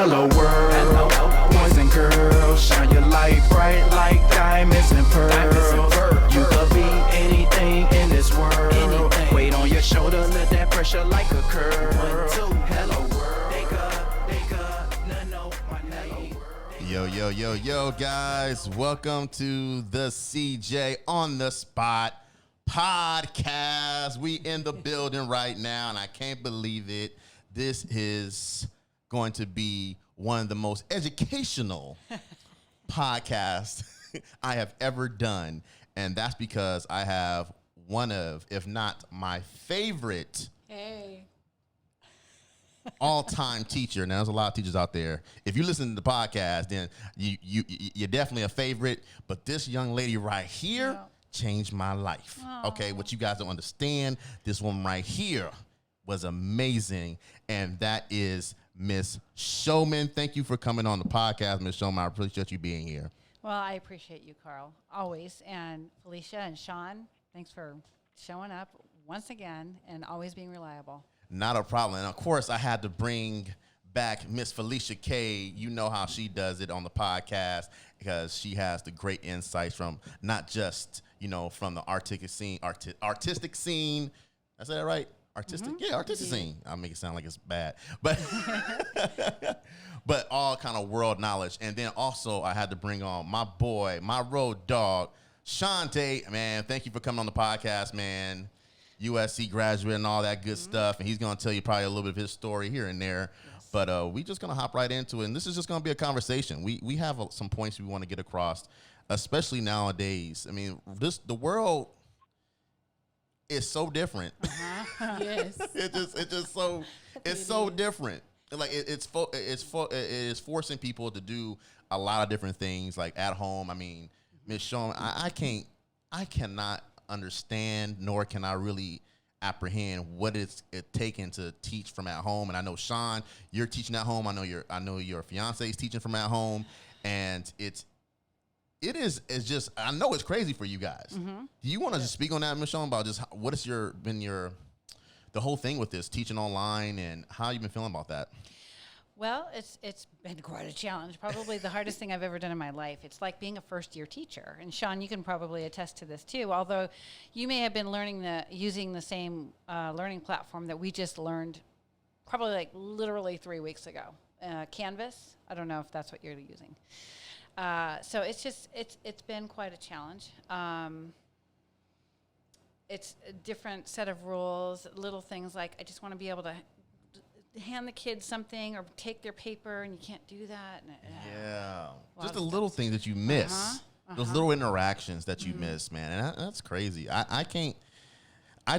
Hello world, boys and girls, shine your light bright like diamonds and pearls. You could be anything in this world. Weight on your shoulder, let that pressure like a curl. Hello world, they could not know my name. Yo, guys. Welcome to the CJ on the Spot podcast. We in the building right now, and I can't believe it. This is going to be one of the most educational podcasts I have ever done. And that's because I have one of, if not my favorite all-time teacher. Now, there's a lot of teachers out there. If you listen to the podcast, then you're definitely a favorite. But this young lady right here changed my life. Okay, what you guys don't understand, this woman right here was amazing, and that is Miss Schulman. Thank you for coming on the podcast, Miss Schulman. I appreciate you being here. Well, I appreciate you, Carl, always. And Felicia and Sean, thanks for showing up once again and always being reliable. Not a problem. And, of course, I had to bring back Miss Felicia Cade. You know how she does it on the podcast because she has the great insights from not just, from the artistic scene. I said that right? Artistic? Mm-hmm. Yeah, artistic scene. I'll make it sound like it's bad. But but all kind of world knowledge. And then also I had to bring on my boy, my road dog, Sean Tatti. Man, thank you for coming on the podcast, man. USC graduate and all that good stuff. And he's going to tell you probably a little bit of his story here and there. Yes. But we just going to hop right into it. And this is just going to be a conversation. We have some points we want to get across, especially nowadays. I mean, the world is so different. Yes. It's so different. Like it is forcing people to do a lot of different things like at home. I mean, Miss Schulman, I cannot understand, nor can I really apprehend what it's taken to teach from at home. And I know, Sean, you're teaching at home. I know your fiance is teaching from at home, and it's just, I know it's crazy for you guys. Mm-hmm. Do you want to just speak on that, Ms. Schulman, about just what has been the whole thing with this teaching online, and how you've been feeling about that? Well, it's been quite a challenge. Probably the hardest thing I've ever done in my life. It's like being a first-year teacher. And Sean, you can probably attest to this too. Although you may have been using the same learning platform that we just learned, probably like literally 3 weeks ago. Canvas. I don't know if that's what you're using. So it's been quite a challenge. It's a different set of rules, little things like I just want to be able to hand the kids something or take their paper, and you can't do that. Just the little things that you miss. Those little interactions that you miss, man. And that's crazy. I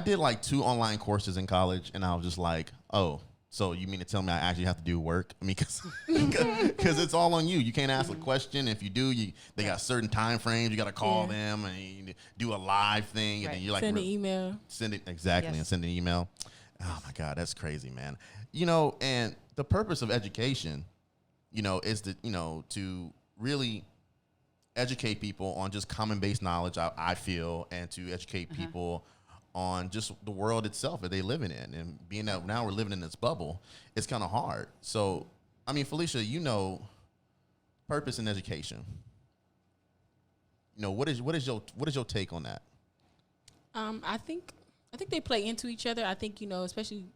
did like 2 online courses in college, and I was just like, oh, so you mean to tell me I actually have to do work? I mean, because it's all on you. You can't ask a question. If you do, they got certain time frames. You got to call them and you do a live thing, and then you're like, send an email. Send it and send an email. Oh my God, that's crazy, man. And the purpose of education, is to really educate people on just common base knowledge. I feel, and to educate people on just the world itself that they living in. And being that now we're living in this bubble, it's kind of hard. So, I mean, Felicia, purpose in education. What is your take on that? I think they play into each other. I think, especially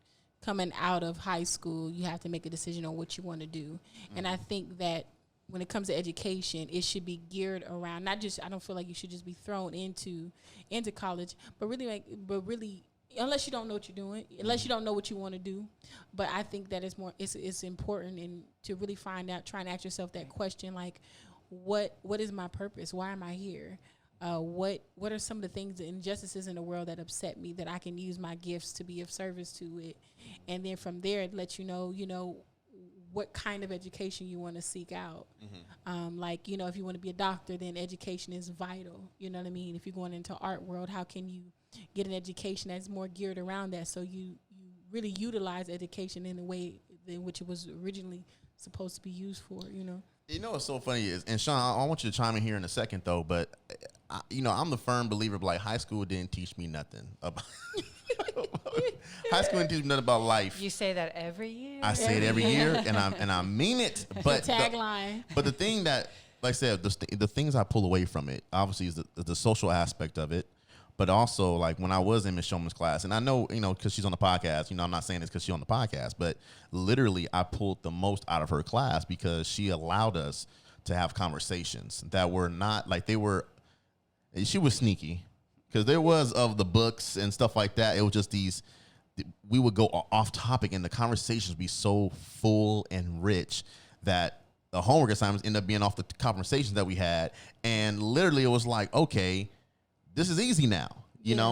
coming out of high school, you have to make a decision on what you want to do. And I think that when it comes to education, it should be geared around I don't feel like you should just be thrown into college, but really, unless you don't know what you're doing, unless you don't know what you want to do. But I think that it's important and to really find out, try and ask yourself that question, like, what is my purpose? Why am I here? What are some of the things, the injustices in the world that upset me, that I can use my gifts to be of service to it? And then from there, it lets you know, what kind of education you want to seek out. If you want to be a doctor, then education is vital. You know what I mean? If you're going into art world, how can you get an education that's more geared around that, so you really utilize education in the way in which it was originally supposed to be used for, What's so funny is, and Sean, I want you to chime in here in a second, though, but, I'm the firm believer, like, high school didn't teach me nothing High school didn't teach me nothing about life. You say that every year. I say it every year, and I mean it. But Tagline. But the thing that, like I said, the things I pull away from it, obviously, is the social aspect of it. But also, like, when I was in Miss Schulman's class, and I know, because she's on the podcast, I'm not saying this because she's on the podcast, but literally I pulled the most out of her class because she allowed us to have conversations that were not, like, she was sneaky because there was of the books and stuff like that. It was just we would go off topic and the conversations would be so full and rich that the homework assignments end up being off the conversations that we had. And literally it was like, okay, this is easy now,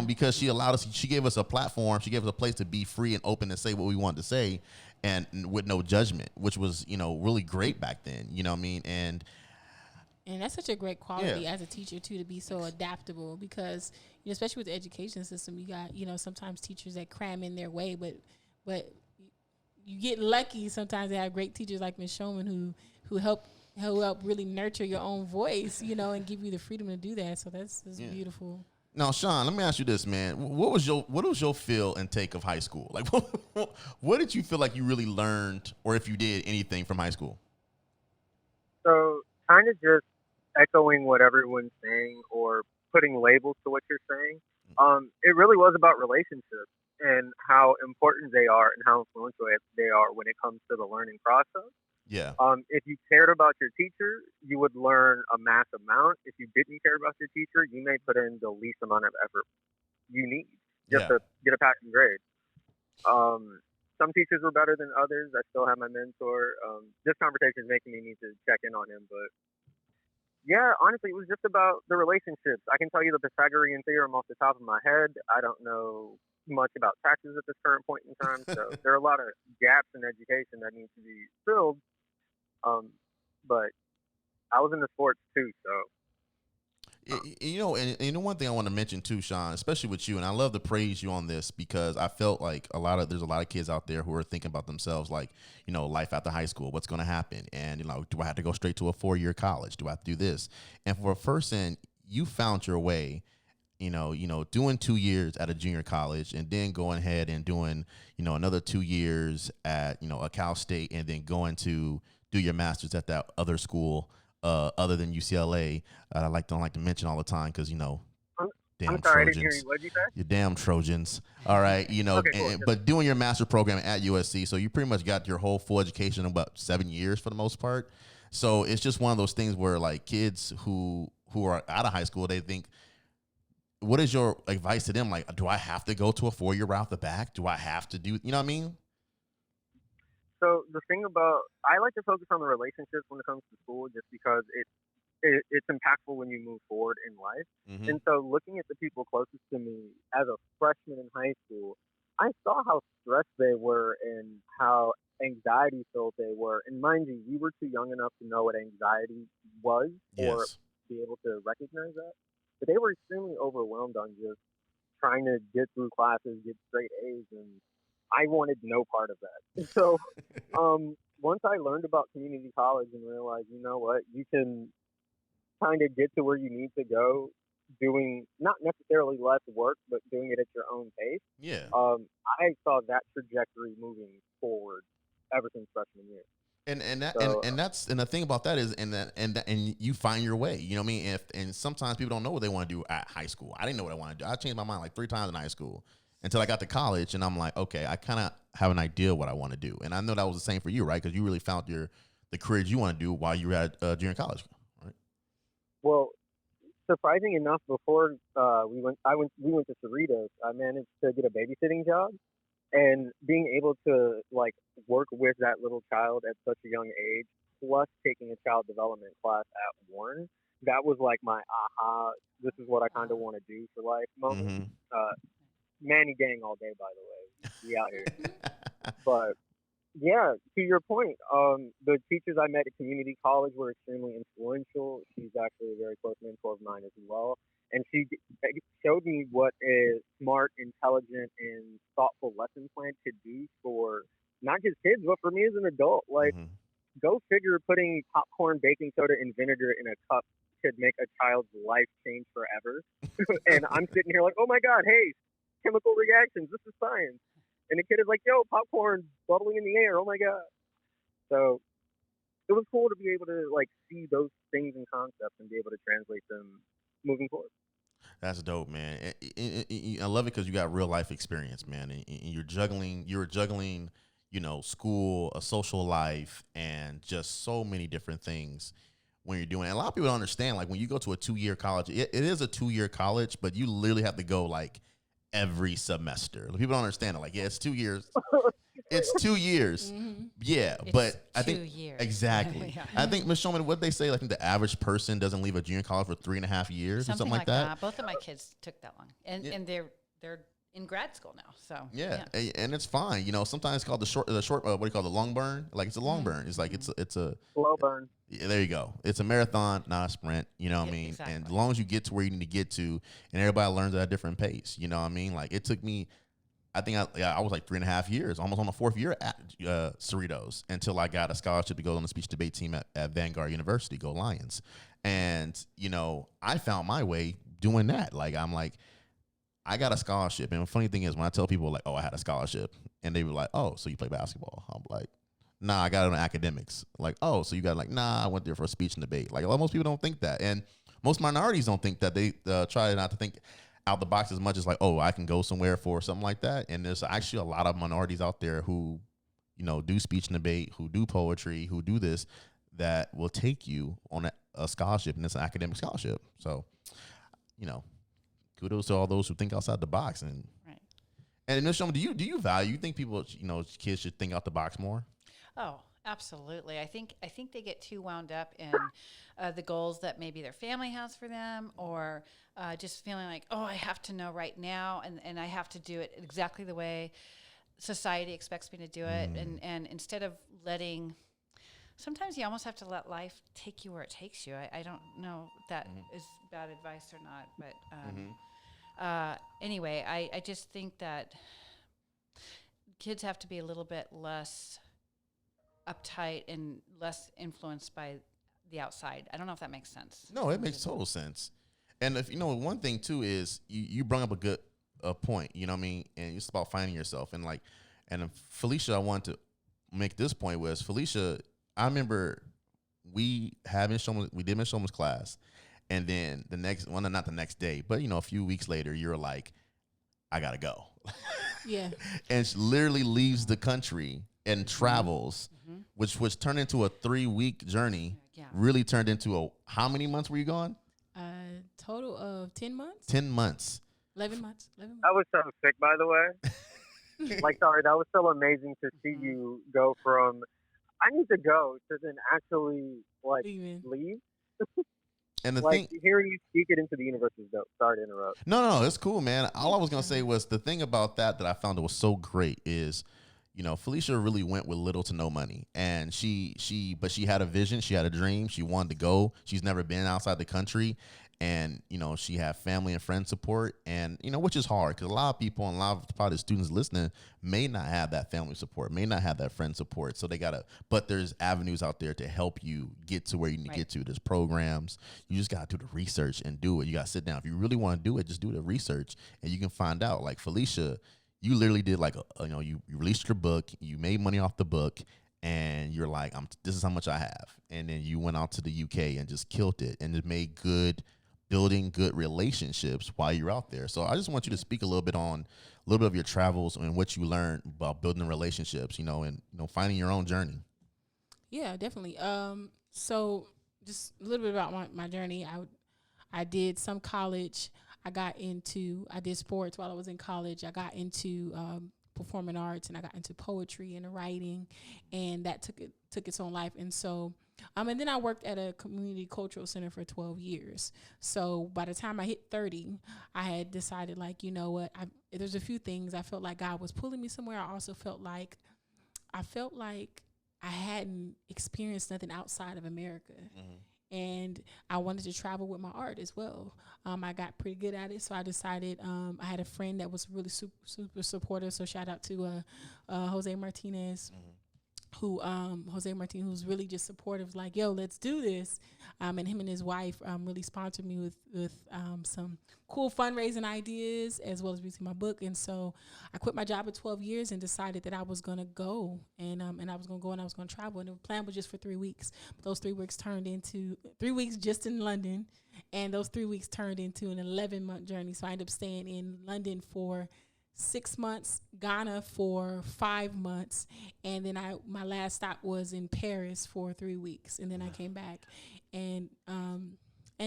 because she allowed us, she gave us a platform, she gave us a place to be free and open and say what we wanted to say, and with no judgment, which was, really great back then, you know what I mean? And that's such a great quality as a teacher too, to be so adaptable, because especially with the education system, you got sometimes teachers that cram in their way, but you get lucky sometimes to have great teachers like Ms. Schulman who help really nurture your own voice, and give you the freedom to do that. So that's beautiful. Now, Sean, let me ask you this, man. What was your feel and take of high school? Like, what did you feel like you really learned, or if you did anything from high school? So, kind of just echoing what everyone's saying or putting labels to what you're saying. It really was about relationships and how important they are and how influential they are when it comes to the learning process. Yeah. If you cared about your teacher, you would learn a mass amount. If you didn't care about your teacher, you may put in the least amount of effort you need just to get a passing grade. Some teachers were better than others. I still have my mentor. This conversation is making me need to check in on him. But yeah, honestly, it was just about the relationships. I can tell you the Pythagorean theorem off the top of my head. I don't know much about taxes at this current point in time. So there are a lot of gaps in education that need to be filled. But I was into sports too, so. And one thing I want to mention too, Sean, especially with you, and I love to praise you on this because I felt like there's a lot of kids out there who are thinking about themselves, like, life after high school, what's going to happen, and do I have to go straight to a 4-year college? Do I have to do this? And for a person, you found your way. Doing 2 years at a junior college and then going ahead and doing, another 2 years at, a Cal State, and then going to do your master's at that other school, other than UCLA. I don't like to mention all the time because, damn I'm sorry, Trojans. I didn't hear you. What did you say? You damn Trojans. All right. Okay, cool. But doing your master's program at USC, so you pretty much got your whole full education in about 7 years for the most part. So it's just one of those things where, like, kids who are out of high school, they think, what is your advice to them? Like, do I have to go to a 4-year route off the back? Do I have to do, you know what I mean? So the thing about, I like to focus on the relationships when it comes to school, just because it's impactful when you move forward in life. Mm-hmm. And so looking at the people closest to me as a freshman in high school, I saw how stressed they were and how anxiety filled they were. And mind you, we were too young enough to know what anxiety was or be able to recognize that. But they were extremely overwhelmed on just trying to get through classes, get straight A's, and I wanted no part of that. So once I learned about community college and realized, you know what, you can kind of get to where you need to go doing not necessarily less work, but doing it at your own pace. Yeah. I saw that trajectory moving forward ever since freshman year. And the thing about that is, and you find your way. You know what I mean? And sometimes people don't know what they want to do at high school. I didn't know what I wanted to do. I changed my mind like 3 times in high school until I got to college, and I'm like, okay, I kind of have an idea what I want to do. And I know that was the same for you, right? Because you really found the career you want to do while you were at junior college, right? Well, surprising enough, before we went to Cerritos, I managed to get a babysitting job. And being able to, like, work with that little child at such a young age, plus taking a child development class at Warren, that was like my aha, this is what I kind of want to do for life moment. Mm-hmm. Manny gang all day, by the way. We out here. But, yeah, to your point, the teachers I met at community college were extremely influential. She's actually a very close mentor of mine as well. And she showed me what a smart, intelligent, and thoughtful lesson plan could do for not just kids, but for me as an adult. Like, go figure, putting popcorn, baking soda, and vinegar in a cup could make a child's life change forever. And I'm sitting here like, oh my God, hey, chemical reactions. This is science. And the kid is like, yo, popcorn bubbling in the air. Oh my god. So it was cool to be able to like see those things and concepts and be able to translate them moving forward. That's dope, man. I love it because you got real life experience, man. And you're juggling, school, a social life, and just so many different things when you're doing it. And a lot of people don't understand, like when you go to a 2-year college, it is a 2-year college, but you literally have to go like every semester. People don't understand it. Like, yeah, it's 2 years. It's 2 years. Mm-hmm. Yeah, It's but I 2 think years. exactly. Yeah. I think Ms. Schulman, what they say, like, I think the average person doesn't leave a junior college for 3.5 years or something like that. Both of my kids took that long, and they're in grad school now. So Yeah, and it's fine. Sometimes it's called the short. What do you call it, the long burn? Like it's a long burn. It's like it's a Slow burn. Yeah, there you go. It's a marathon, not a sprint. You know what I mean? Exactly. And as long as you get to where you need to get to, and everybody learns at a different pace. You know what I mean? Like it took me. I think I was like 3.5 years, almost on the 4th year at Cerritos, until I got a scholarship to go on the speech debate team at Vanguard University. Go Lions! And I found my way doing that. Like I'm like, I got a scholarship, and the funny thing is when I tell people like, oh, I had a scholarship, and they were like, oh, so you play basketball? I'm like, nah, I got it in academics. Like, oh, so you got like, nah, I went there for a speech and debate. Like most people don't think that, and most minorities don't think that. They try not to think out the box as much as like, oh, I can go somewhere for something like that. And there's actually a lot of minorities out there who, do speech and debate, who do poetry, who do this, that will take you on a scholarship, and it's an academic scholarship. So, kudos to all those who think outside the box. And Right. And Ms. Schulman, do you value? You think people, kids should think out the box more? Oh, absolutely. I think they get too wound up in the goals that maybe their family has for them, or just feeling like, oh, I have to know right now, and I have to do it exactly the way society expects me to do it. And instead of letting, sometimes you almost have to let life take you where it takes you. I don't know if that is bad advice or not, but anyway, I just think that kids have to be a little bit less uptight and less influenced by the outside. I don't know if that makes sense. No, it makes total sense. And if one thing too is you brought up a good point, you know what I mean? And it's about finding yourself. And Felicia, I wanted to make this point was Felicia, I remember we did Ms. Schulman's class, and then the next one, not the next day, but a few weeks later, you're like, I gotta go. Yeah. And she literally leaves the country and travels, which was turned into a 3-week journey. Yeah. Really turned into how many months were you gone? Total of 10 months. 10 months. 11 months. 11 months. I was so sick, by the way. Sorry, that was so amazing to see you go from I need to go to then actually leave. And the thing, hearing you speak it into the universe is dope. Sorry to interrupt. No, it's cool, man. All I was gonna say was the thing about that I found that was so great is, Felicia really went with little to no money, and she had a vision, she had a dream, she wanted to go. She's never been outside the country, and she had family and friend support, and which is hard because a lot of people and a lot of probably students listening may not have that family support, may not have that friend support, so but there's avenues out there to help you get to where you need to get to. There's programs. You just gotta do the research and do it. You gotta sit down. If you really want to do it, just do the research, and you can find out. Like Felicia, you literally did you released your book, you made money off the book, and you're like, this is how much I have, and then you went out to the UK and just killed it, and just made building good relationships while you're out there. So I just want you to speak a little bit of your travels and what you learned about building relationships, and finding your own journey. Yeah, definitely. So just a little bit about my journey. I did some college. I did sports while I was in college. I got into performing arts, and I got into poetry and writing, and that took its own life. And so, and then I worked at a community cultural center for 12 years. So by the time I hit 30, I had decided, there's a few things. I felt like God was pulling me somewhere. I also felt like I hadn't experienced nothing outside of America. And I wanted to travel with my art as well. I got pretty good at it, so I decided. I had a friend that was really super, super supportive. So shout out to Jose Martinez. Jose Martin, who's really just supportive, like, yo, let's do this. And him and his wife really sponsored me with some cool fundraising ideas, as well as releasing my book. And so I quit my job at 12 years and decided that I was going to go, and I was going to go and I was going to travel. And the plan was just for 3 weeks. But those 3 weeks turned into 3 weeks just in London. And those 3 weeks turned into an 11-month journey. So I ended up staying in London for 6 months, Ghana for 5 months, and then my last stop was in Paris for 3 weeks, and then I came back, and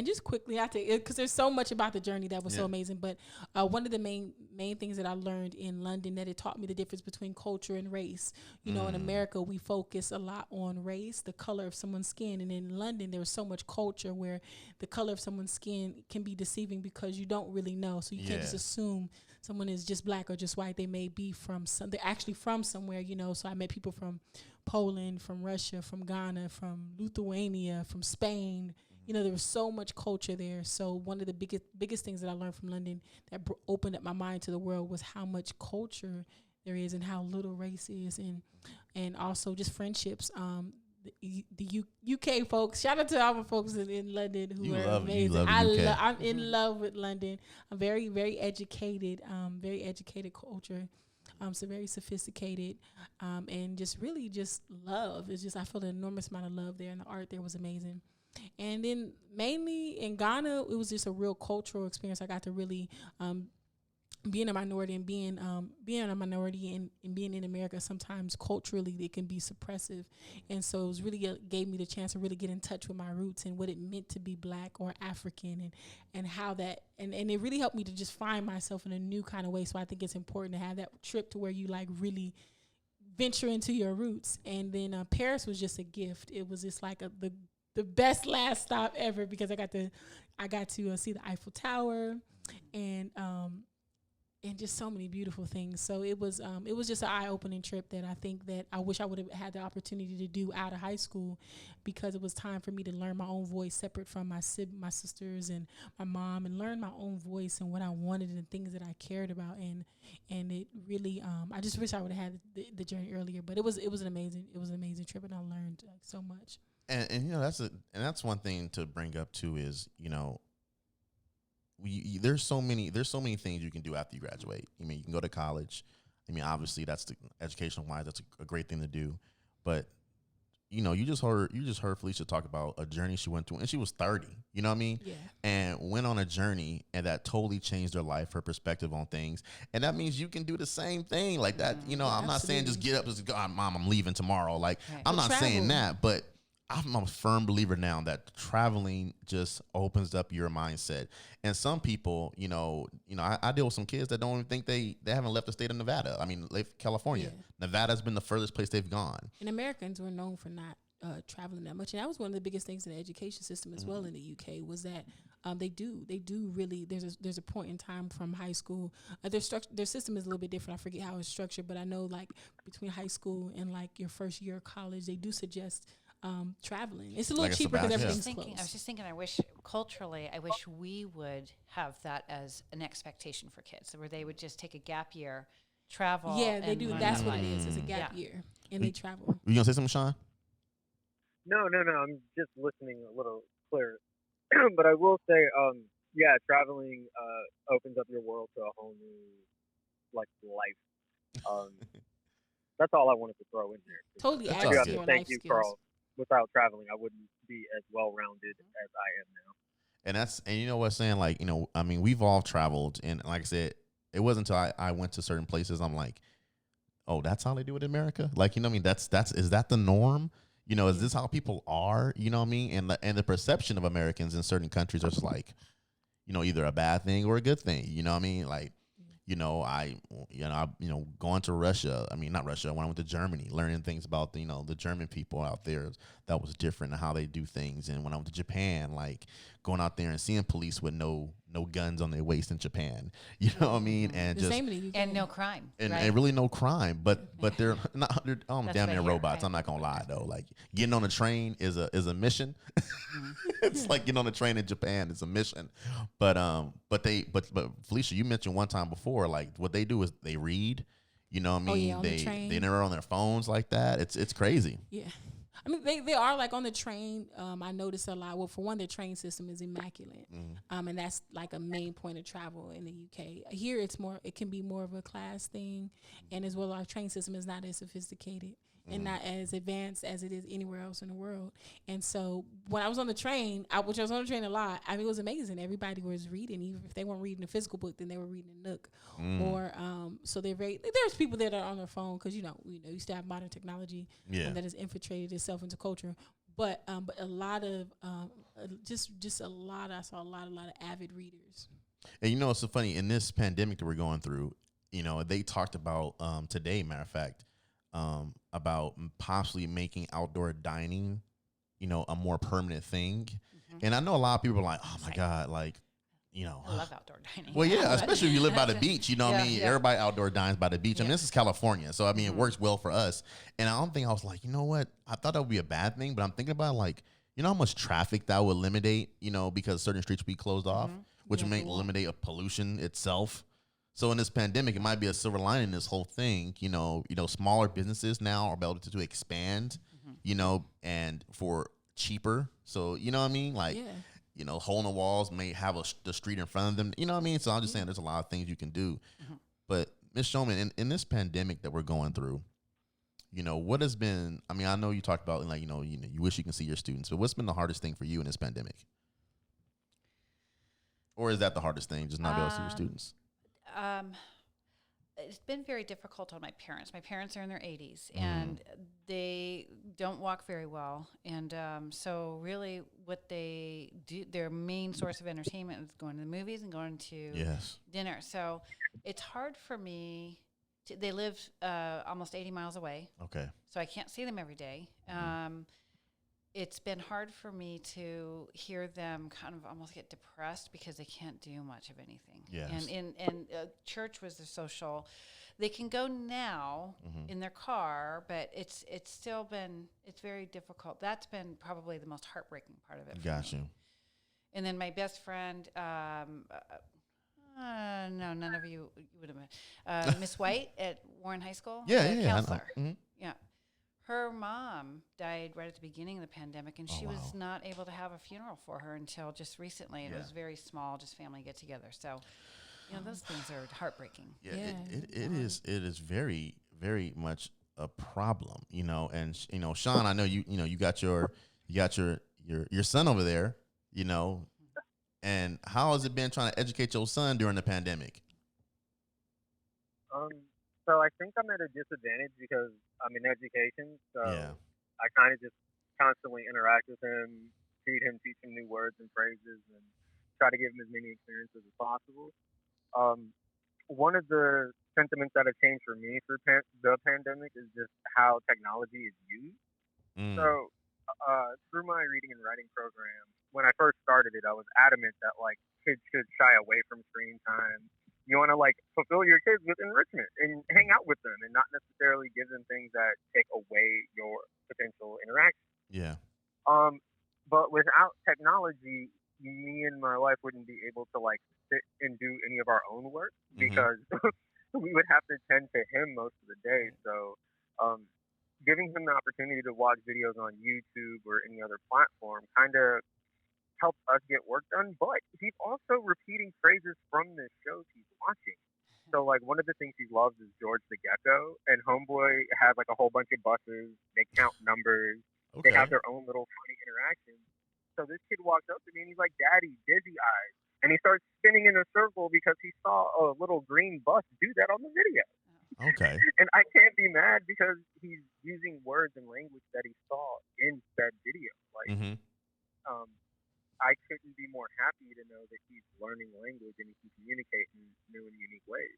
just quickly I take it because there's so much about the journey that was so amazing. But one of the main things that I learned in London, that it taught me the difference between culture and race. You know, in America we focus a lot on race, the color of someone's skin, and in London there was so much culture where the color of someone's skin can be deceiving because you don't really know, so you can't just assume someone is just black or just white. They may be they're actually from somewhere, you know. So I met people from Poland, from Russia, from Ghana, from Lithuania, from Spain. You know, there was so much culture there. So one of the biggest things that I learned from London that opened up my mind to the world was how much culture there is and how little race is, and also just friendships. The UK folks, shout out to all the folks in London who are amazing. I'm in love with London. I'm very, very educated, very educated culture. So very sophisticated, and just really just love. It's just, I felt an enormous amount of love there, and the art there was amazing. And then mainly in Ghana, it was just a real cultural experience. I got to really being a minority and being a minority and being in America, sometimes culturally it can be suppressive. And so it was really gave me the chance to really get in touch with my roots and what it meant to be black or African, and how that, and it really helped me to just find myself in a new kind of way. So I think it's important to have that trip to where you like really venture into your roots. And then Paris was just a gift. It was just like the best last stop ever, because I got to see the Eiffel Tower and just so many beautiful things. So it was just an eye-opening trip that I think that I wish I would have had the opportunity to do out of high school, because it was time for me to learn my own voice separate from my sisters and my mom, and learn my own voice and what I wanted and things that I cared about. And it really, I just wish I would have had the journey earlier. But it was an amazing trip, and I learned so much. And you know, that's one thing to bring up too, is, you know, there's so many things you can do after you graduate. I mean, you can go to college. I mean, obviously that's educational wise, that's a great thing to do. But you know, you just heard Felicia talk about a journey she went through, and she was 30. You know what I mean? Yeah. And went on a journey, and that totally changed her life, her perspective on things. And that means you can do the same thing like that. You know, I'm not saying just get up and go, Mom, I'm leaving tomorrow. Like, I'm not saying that, but I'm a firm believer now that traveling just opens up your mindset. And some people, you know, I deal with some kids that don't even think they haven't left the state of Nevada. I mean, California. Yeah. Nevada's been the furthest place they've gone. And Americans were known for not traveling that much. And that was one of the biggest things in the education system as well in the UK, was that they do really, there's a point in time from high school. Their system is a little bit different. I forget how it's structured, but I know like between high school and like your first year of college, they do suggest traveling. It's a little like cheaper because everything's close. I was just thinking, I wish we would have that as an expectation for kids, where they would just take a gap year, travel. Yeah, they do. That's what it is. It's a gap year, and they travel. You gonna say something, Sean? No. I'm just listening a little clearer. But I will say, traveling opens up your world to a whole new life. That's all I wanted to throw in there. Totally. Thank you, Carl. Without traveling, I wouldn't be as well-rounded as I am now. And you know what I'm saying? Like, you know, I mean, we've all traveled, and like I said, it wasn't until I went to certain places, I'm like, oh, that's how they do it in America? Like, you know what I mean? Is that the norm? You know, is this how people are? You know what I mean? And the perception of Americans in certain countries are just like, you know, either a bad thing or a good thing. You know what I mean? Like, going to Russia. I mean, not Russia. When I went to Germany, learning things about the German people out there, that was different and how they do things. And when I went to Japan, like going out there and seeing police with no guns on their waist in Japan. You know what I mean? And and no crime. And really no crime. But they're not. They're damn near robots. Right. I'm not gonna lie though. Like getting on a train is a mission. It's like getting on a train in Japan is a mission. But Felicia, you mentioned one time before, like what they do is they read. You know what I mean? On the train. They never on their phones like that. It's crazy. Yeah. I mean, they are like on the train. I notice a lot. Well, for one, their train system is immaculate, and that's like a main point of travel in the UK. Here, it can be more of a class thing, and as well, our train system is not as sophisticated and not as advanced as it is anywhere else in the world. And so, when I was on the train, which I was on the train a lot, I mean, it was amazing. Everybody was reading, even if they weren't reading a physical book, then they were reading a Nook, or so they're very. There's people that are on their phone because you used to have modern technology that has infiltrated itself into culture, but a lot of just a lot. I saw a lot of avid readers. And it's so funny in this pandemic that we're going through. They talked about today, matter of fact, about possibly making outdoor dining, a more permanent thing. And I know a lot of people are like, oh my God, like, I love outdoor dining. Well, yeah, especially if you live by the beach, what I mean? Yeah. Everybody outdoor dines by the beach. I mean, this is California, so I mean, it works well for us. And I don't think I was like, you know what? I thought that would be a bad thing, but I'm thinking about like, how much traffic that would eliminate, because certain streets would be closed off, which may eliminate a pollution itself. So in this pandemic, it might be a silver lining in this whole thing. Smaller businesses now are able to expand, and for cheaper. So, you know what I mean? Like, hole in the walls may have the street in front of them. You know what I mean? So I'm just saying there's a lot of things you can do. But Ms. Schulman, in this pandemic that we're going through, what has been, I mean, I know you talked about like, you wish you can see your students, but what's been the hardest thing for you in this pandemic? Or is that the hardest thing, just not be able to see your students? It's been very difficult on my parents. My parents are in their 80s, and they don't walk very well. And so really what they do, their main source of entertainment is going to the movies and going to dinner. So it's hard for me. They live almost 80 miles away. Okay. So I can't see them every day. It's been hard for me to hear them kind of almost get depressed because they can't do much of anything. Yes. And church was their social. They can go now in their car, but it's still been, it's very difficult. That's been probably the most heartbreaking part of it. Got you. And then my best friend, no, none of you would have been, Miss White at Warren High School. Counselor. Yeah. Her mom died right at the beginning of the pandemic, and she was not able to have a funeral for her until just recently. It was very small, just family get together. So, those things are heartbreartbreaking. It is very, very much a problem, and Sean, I know you got your son over there, and how has it been trying to educate your son during the pandemic? So I think I'm at a disadvantage because I'm in education. So I kind of just constantly interact with him, teach him new words and phrases, and try to give him as many experiences as possible. One of the sentiments that have changed for me through the pandemic is just how technology is used. So through my reading and writing program, when I first started it, I was adamant that like kids should shy away from screen time. You want to like fulfill your kids with enrichment and hang out with them and not necessarily give them things that take away your potential interaction. Yeah. But without technology, me and my wife wouldn't be able to like sit and do any of our own work because we would have to tend to him most of the day. So, giving him the opportunity to watch videos on YouTube or any other platform kind of helps us get work done, but he's also repeating phrases from the shows he's watching. So, like, one of the things he loves is George the Gecko, and Homeboy has, like, a whole bunch of buses. They count numbers. Okay. They have their own little funny interactions. So this kid walks up to me, and he's like, Daddy, dizzy eyes. And he starts spinning in a circle because he saw a little green bus do that on the video. Okay. And I can't be mad because he's using words and language that he saw in that video. Like, I couldn't be more happy to know that he's learning language and he can communicate in new and unique ways.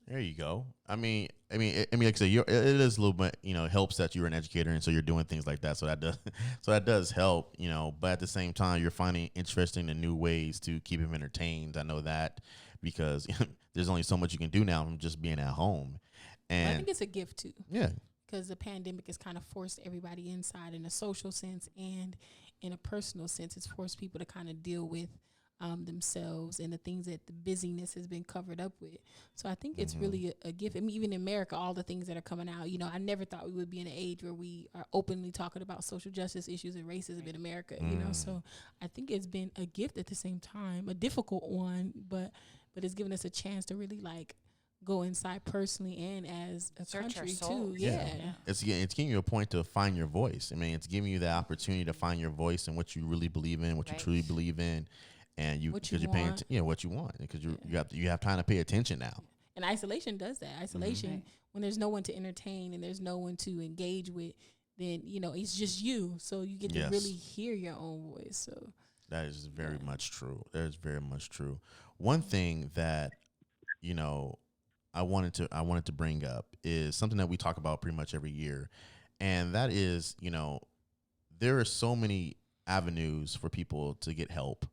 There you go. I mean, like I said, it is a little bit, helps that you're an educator and so you're doing things like that. So that does help, But at the same time, you're finding interesting and new ways to keep him entertained. I know that because there's only so much you can do now from just being at home. And I think it's a gift too. Yeah. Because the pandemic has kind of forced everybody inside in a social sense and in a personal sense. It's forced people to kind of deal with themselves and the things that the busyness has been covered up with. So I think it's really a gift. I mean, even in America, all the things that are coming out, you know, I never thought we would be in an age where we are openly talking about social justice issues and racism in America, you know. So I think it's been a gift at the same time, a difficult one, but it's given us a chance to really like go inside personally and as a Search our country souls. too. Yeah. It's giving you a point to find your voice. I mean, it's giving you the opportunity to find your voice and what you really believe in, what you truly believe in, and What you because you're paying, want. what you want, because you have time to pay attention now. And isolation does that. Isolation, when there's no one to entertain and there's no one to engage with, then, you know, it's just you. So you get to really hear your own voice. So that is very much true. That is very much true. One thing that, you know, I wanted to bring up is something that we talk about pretty much every year. And that is, you know, there are so many avenues for people to get help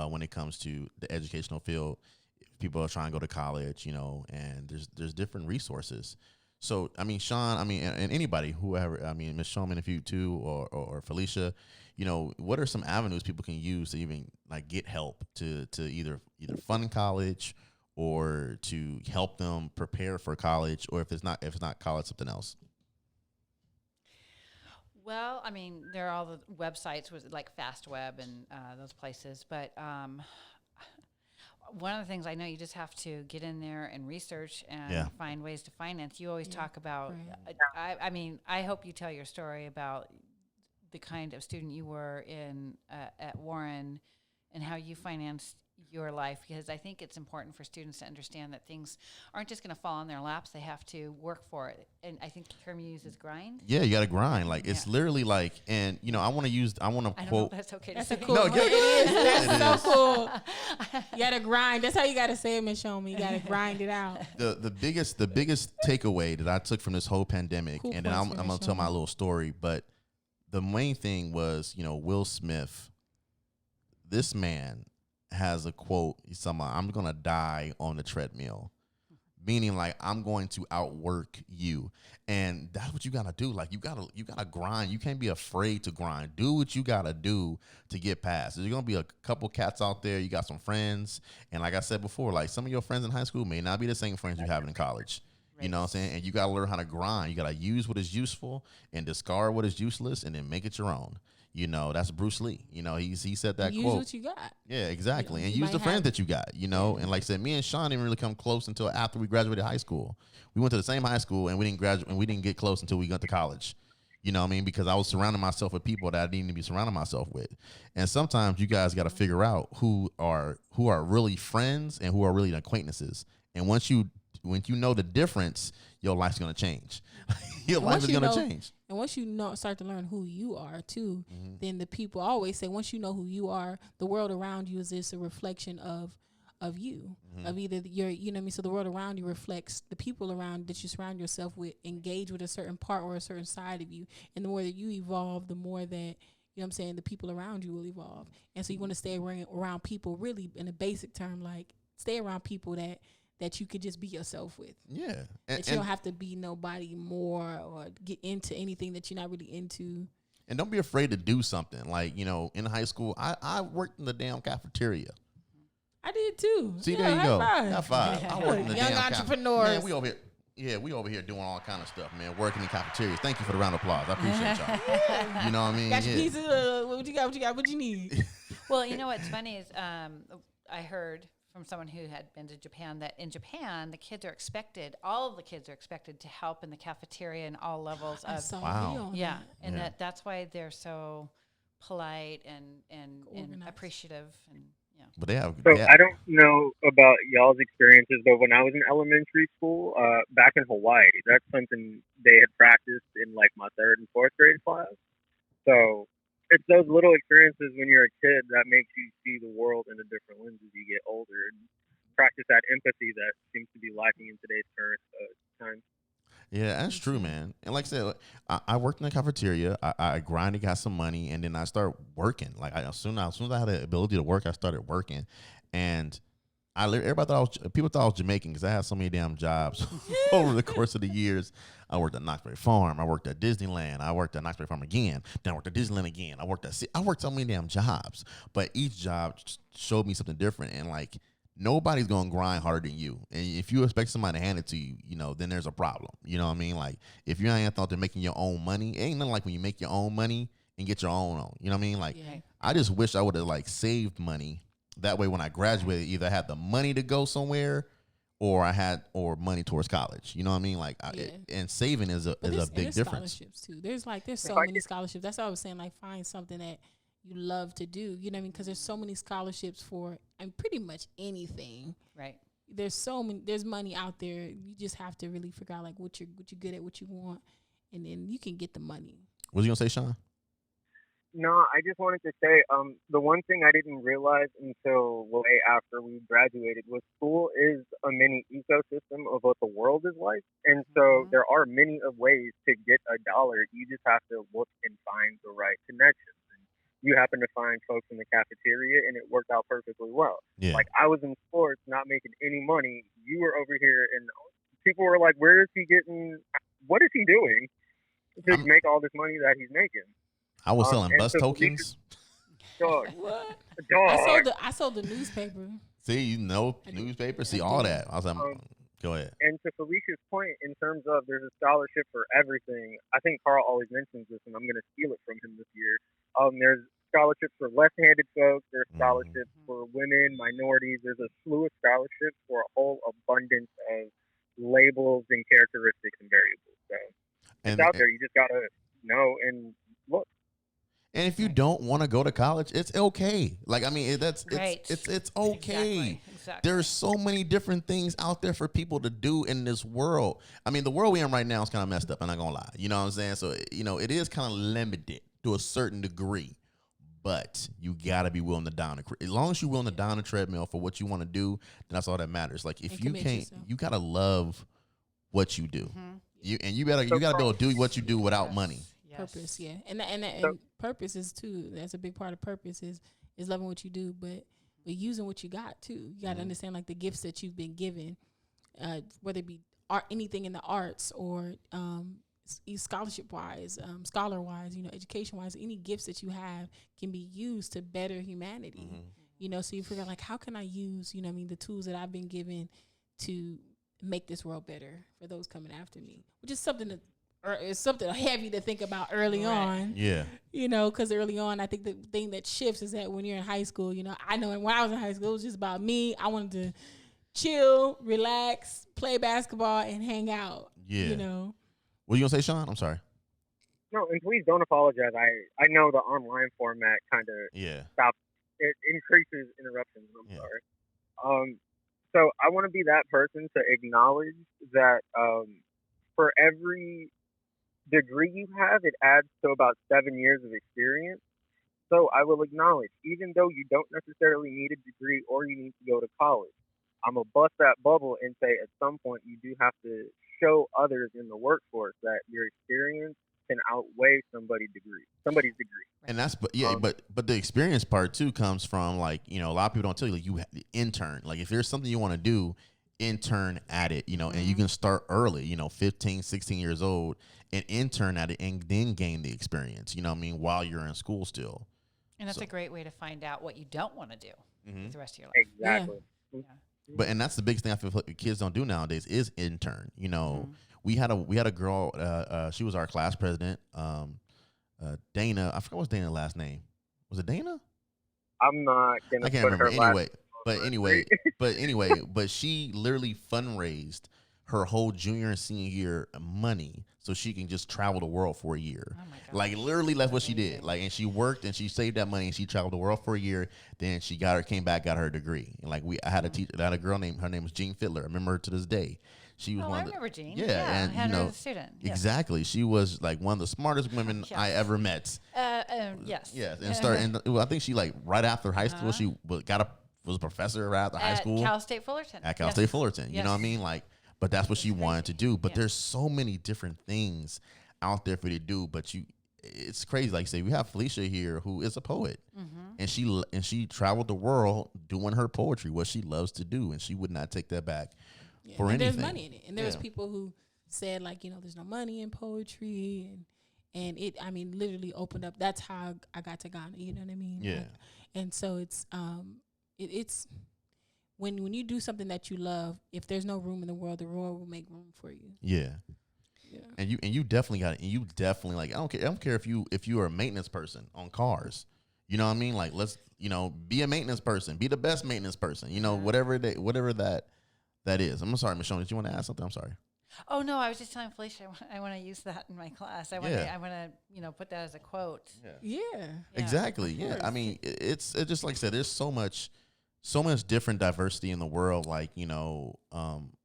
when it comes to the educational field. People are trying to go to college, you know, and there's different resources. So, I mean, Sean, I mean, and anybody, whoever, I mean, Ms. Schulman, if you too, or Felicia, you know, what are some avenues people can use to even like get help to either fund college or to help them prepare for college, or if it's not college, something else? Well, I mean, there are all the websites like FastWeb and those places, but one of the things I know, you just have to get in there and research and find ways to finance. You always talk about, I mean, I hope you tell your story about the kind of student you were in at Warren and how you financed your life, because I think it's important for students to understand that things aren't just going to fall on their laps. They have to work for it. And I think the term you use is grind. Yeah, you got to grind. Like, it's literally like, and, you know, I want to I don't know quote. if that's okay that's to a say. cool No, word. It is. That's so cool. You got to grind. That's how you got to say it, Ms. Schulman. You got to grind it out. The biggest takeaway that I took from this whole pandemic, Cool and then I'm point, going to Ms. tell my Schulman. little story, but the main thing was, you know, Will Smith, this man has a quote. He's talking about, I'm going to die on the treadmill, meaning like I'm going to outwork you. And that's what you got to do. Like, you got to grind. You can't be afraid to grind. Do what you got to do to get past. There's going to be a couple cats out there. You got some friends. And like I said before, like some of your friends in high school may not be the same friends you have in college. You know what I'm saying? And you got to learn how to grind. You got to use what is useful and discard what is useless and then make it your own. You know, that's Bruce Lee. You know, he said that Use quote. what you got. Yeah, exactly. You know, and you use the might friends have- that you got, you know. And like I said, me and Sean didn't really come close until after we graduated high school. We went to the same high school and we didn't graduate and we didn't get close until we got to college. You know what I mean? Because I was surrounding myself with people that I didn't need to be surrounding myself with. And sometimes you guys got to figure out who are really friends and who are really acquaintances. And once you know the difference, your life's going to change. Your life is going to change. And once you start to learn who you are too, then the people always say, once you know who you are, the world around you is just a reflection of you, of either your, you know what I mean? So the world around you reflects the people around that you surround yourself with, engage with a certain part or a certain side of you. And the more that you evolve, the more that, you know what I'm saying, the people around you will evolve. And so you want to stay around people, really in a basic term, like stay around people that you could just be yourself with. Yeah. That you don't have to be nobody more or get into anything that you're not really into. And don't be afraid to do something. Like, you know, in high school, I worked in the damn cafeteria. I did too. See, Yeah, there you go. high High five. I worked in the Young damn entrepreneurs. Man, we over here. Yeah, we over here doing all kind of stuff, man. Working in cafeterias. Thank you for the round of applause. I appreciate y'all. You know what I mean? Got your pieces. What you got? What you need? Well, you know what's funny is I heard from someone who had been to Japan that in Japan, all of the kids are expected to help in the cafeteria and all levels I of. saw a Wow. video on Yeah, that. and Yeah. that's why they're so polite and Organized. appreciative and yeah. But they have. So I don't know about y'all's experiences, but when I was in elementary school, back in Hawaii, that's something they had practiced in like my 3rd and 4th grade class. So it's those little experiences when you're a kid that makes you see the world in a different lens as you get older and practice that empathy that seems to be lacking in today's current time. Yeah, that's true, man. And like I said, I worked in the cafeteria. I grinded, got some money, and then I started working. Like as soon as I had the ability to work, I started working. And everybody thought people thought I was Jamaican because I had so many damn jobs over the course of the years. I worked at Knoxbury Farm. I worked at Disneyland. I worked at Knoxbury Farm again. Then I worked at Disneyland again. I worked so many damn jobs, but each job showed me something different. And like nobody's gonna grind harder than you. And if you expect somebody to hand it to you, then there's a problem. You know what I mean? Like if you ain't thought they're making your own money, it ain't nothing like when you make your own money and get your own on. You know what I mean? Like I just wish I would have like saved money. That way, when I graduated, either I had the money to go somewhere, or money towards college. You know what I mean? Like, and saving is a big difference. Scholarships too. There's so many scholarships. That's what I was saying. Like, find something that you love to do. You know what I mean? Because there's so many scholarships for pretty much anything. Right. There's so many. There's money out there. You just have to really figure out like what you're good at, what you want, and then you can get the money. What was you gonna say, Sean? No, I just wanted to say, the one thing I didn't realize until way after we graduated was school is a mini ecosystem of what the world is like. And so there are many of ways to get $1. You just have to look and find the right connections. And you happen to find folks in the cafeteria, and it worked out perfectly well. Yeah. Like, I was in sports, not making any money. You were over here, and people were like, what is he doing to make all this money that he's making? I was selling bus tokens. Dog. What? Dog. I sold the newspaper. See, newspaper. See all that. I was like, go ahead. And to Felicia's point, in terms of there's a scholarship for everything, I think Carl always mentions this, and I'm going to steal it from him this year. There's scholarships for left-handed folks. There's scholarships for women, minorities. There's a slew of scholarships for a whole abundance of labels and characteristics and variables. So it's out there. You just got to know and look. And if you don't want to go to college, it's okay. Like, I mean, it's okay. Exactly. There's so many different things out there for people to do in this world. I mean, the world we're in right now is kind of messed up. I'm not going to lie. You know what I'm saying? So, it is kind of limited to a certain degree, but you got to be willing to as long as you're willing to down the treadmill for what you want to do, then that's all that matters. Like, if you can't, you got to love what you do. You got to be able to do what you do without money. Purpose, yeah, and purpose is too. That's a big part of purpose is loving what you do, but using what you got too. You got to understand like the gifts that you've been given, whether it be art, anything in the arts or scholarship wise, scholar wise, education wise. Any gifts that you have can be used to better humanity. So you figure like how can I use the tools that I've been given to make this world better for those coming after me, which is something it's something heavy to think about early on. Yeah. Because early on, I think the thing that shifts is that when you're in high school, I know when I was in high school, it was just about me. I wanted to chill, relax, play basketball, and hang out. Yeah. What are you going to say, Sean? I'm sorry. No, and please don't apologize. I know the online format kind of stops. It increases interruptions. I'm sorry. So I want to be that person to acknowledge that for every degree you have, it adds to about 7 years of experience. So I will acknowledge, even though you don't necessarily need a degree or you need to go to college, I'm going to bust that bubble and say at some point you do have to show others in the workforce that your experience can outweigh somebody's degree. And that's, but the experience part too comes from like, a lot of people don't tell you, like you have the intern. Like if there's something you want to do, intern at it, and you can start early, 15, 16 years old and intern at it and then gain the experience, while you're in school still. And that's a great way to find out what you don't want to do with the rest of your life. Exactly. Yeah. But, and that's the biggest thing I feel like kids don't do nowadays is intern. We had a girl, she was our class president, Dana. I forgot what's Dana's last name. Was it Dana? I'm not going to put remember. Her anyway, but she literally fundraised her whole junior and senior year money so she can just travel the world for a year. Oh my God. Like literally that's what she did. Like, and she worked and she saved that money and she traveled the world for a year. Then she came back, got her degree. And like I had a teacher, I had a girl her name was Jean Fiddler. I remember her to this day. She was I remember Jean. Yeah, and I had her as a student. Yes. Exactly. She was like one of the smartest women I ever met. Yes. Yes. And I think she like right after high school she was a professor after high school. Cal State Fullerton. At Cal State Fullerton. You know what I mean? Like, but that's what she wanted to do. But there's so many different things out there for you to do. But it's crazy. Like, say, we have Felicia here, who is a poet, and she traveled the world doing her poetry, what she loves to do, and she would not take that back for and anything. there's money in it, and there's people who said, like, there's no money in poetry, and it, I mean, literally opened up. That's how I got to Ghana. You know what I mean? Yeah. And so it's it's when you do something that you love, if there's no room in the world will make room for you. Yeah. And you definitely got it. And you definitely, like, I don't care if you are a maintenance person on cars. You know what I mean? Like, let's, be a maintenance person, be the best maintenance person. Whatever that is. I'm sorry, Miss Schulman, did you want to ask something? I'm sorry. Oh no, I was just telling Felicia I want to use that in my class. I want to put that as a quote. Yeah. Exactly. Yeah. I mean, it's just like I said, there's so much different diversity in the world. Like, I mean,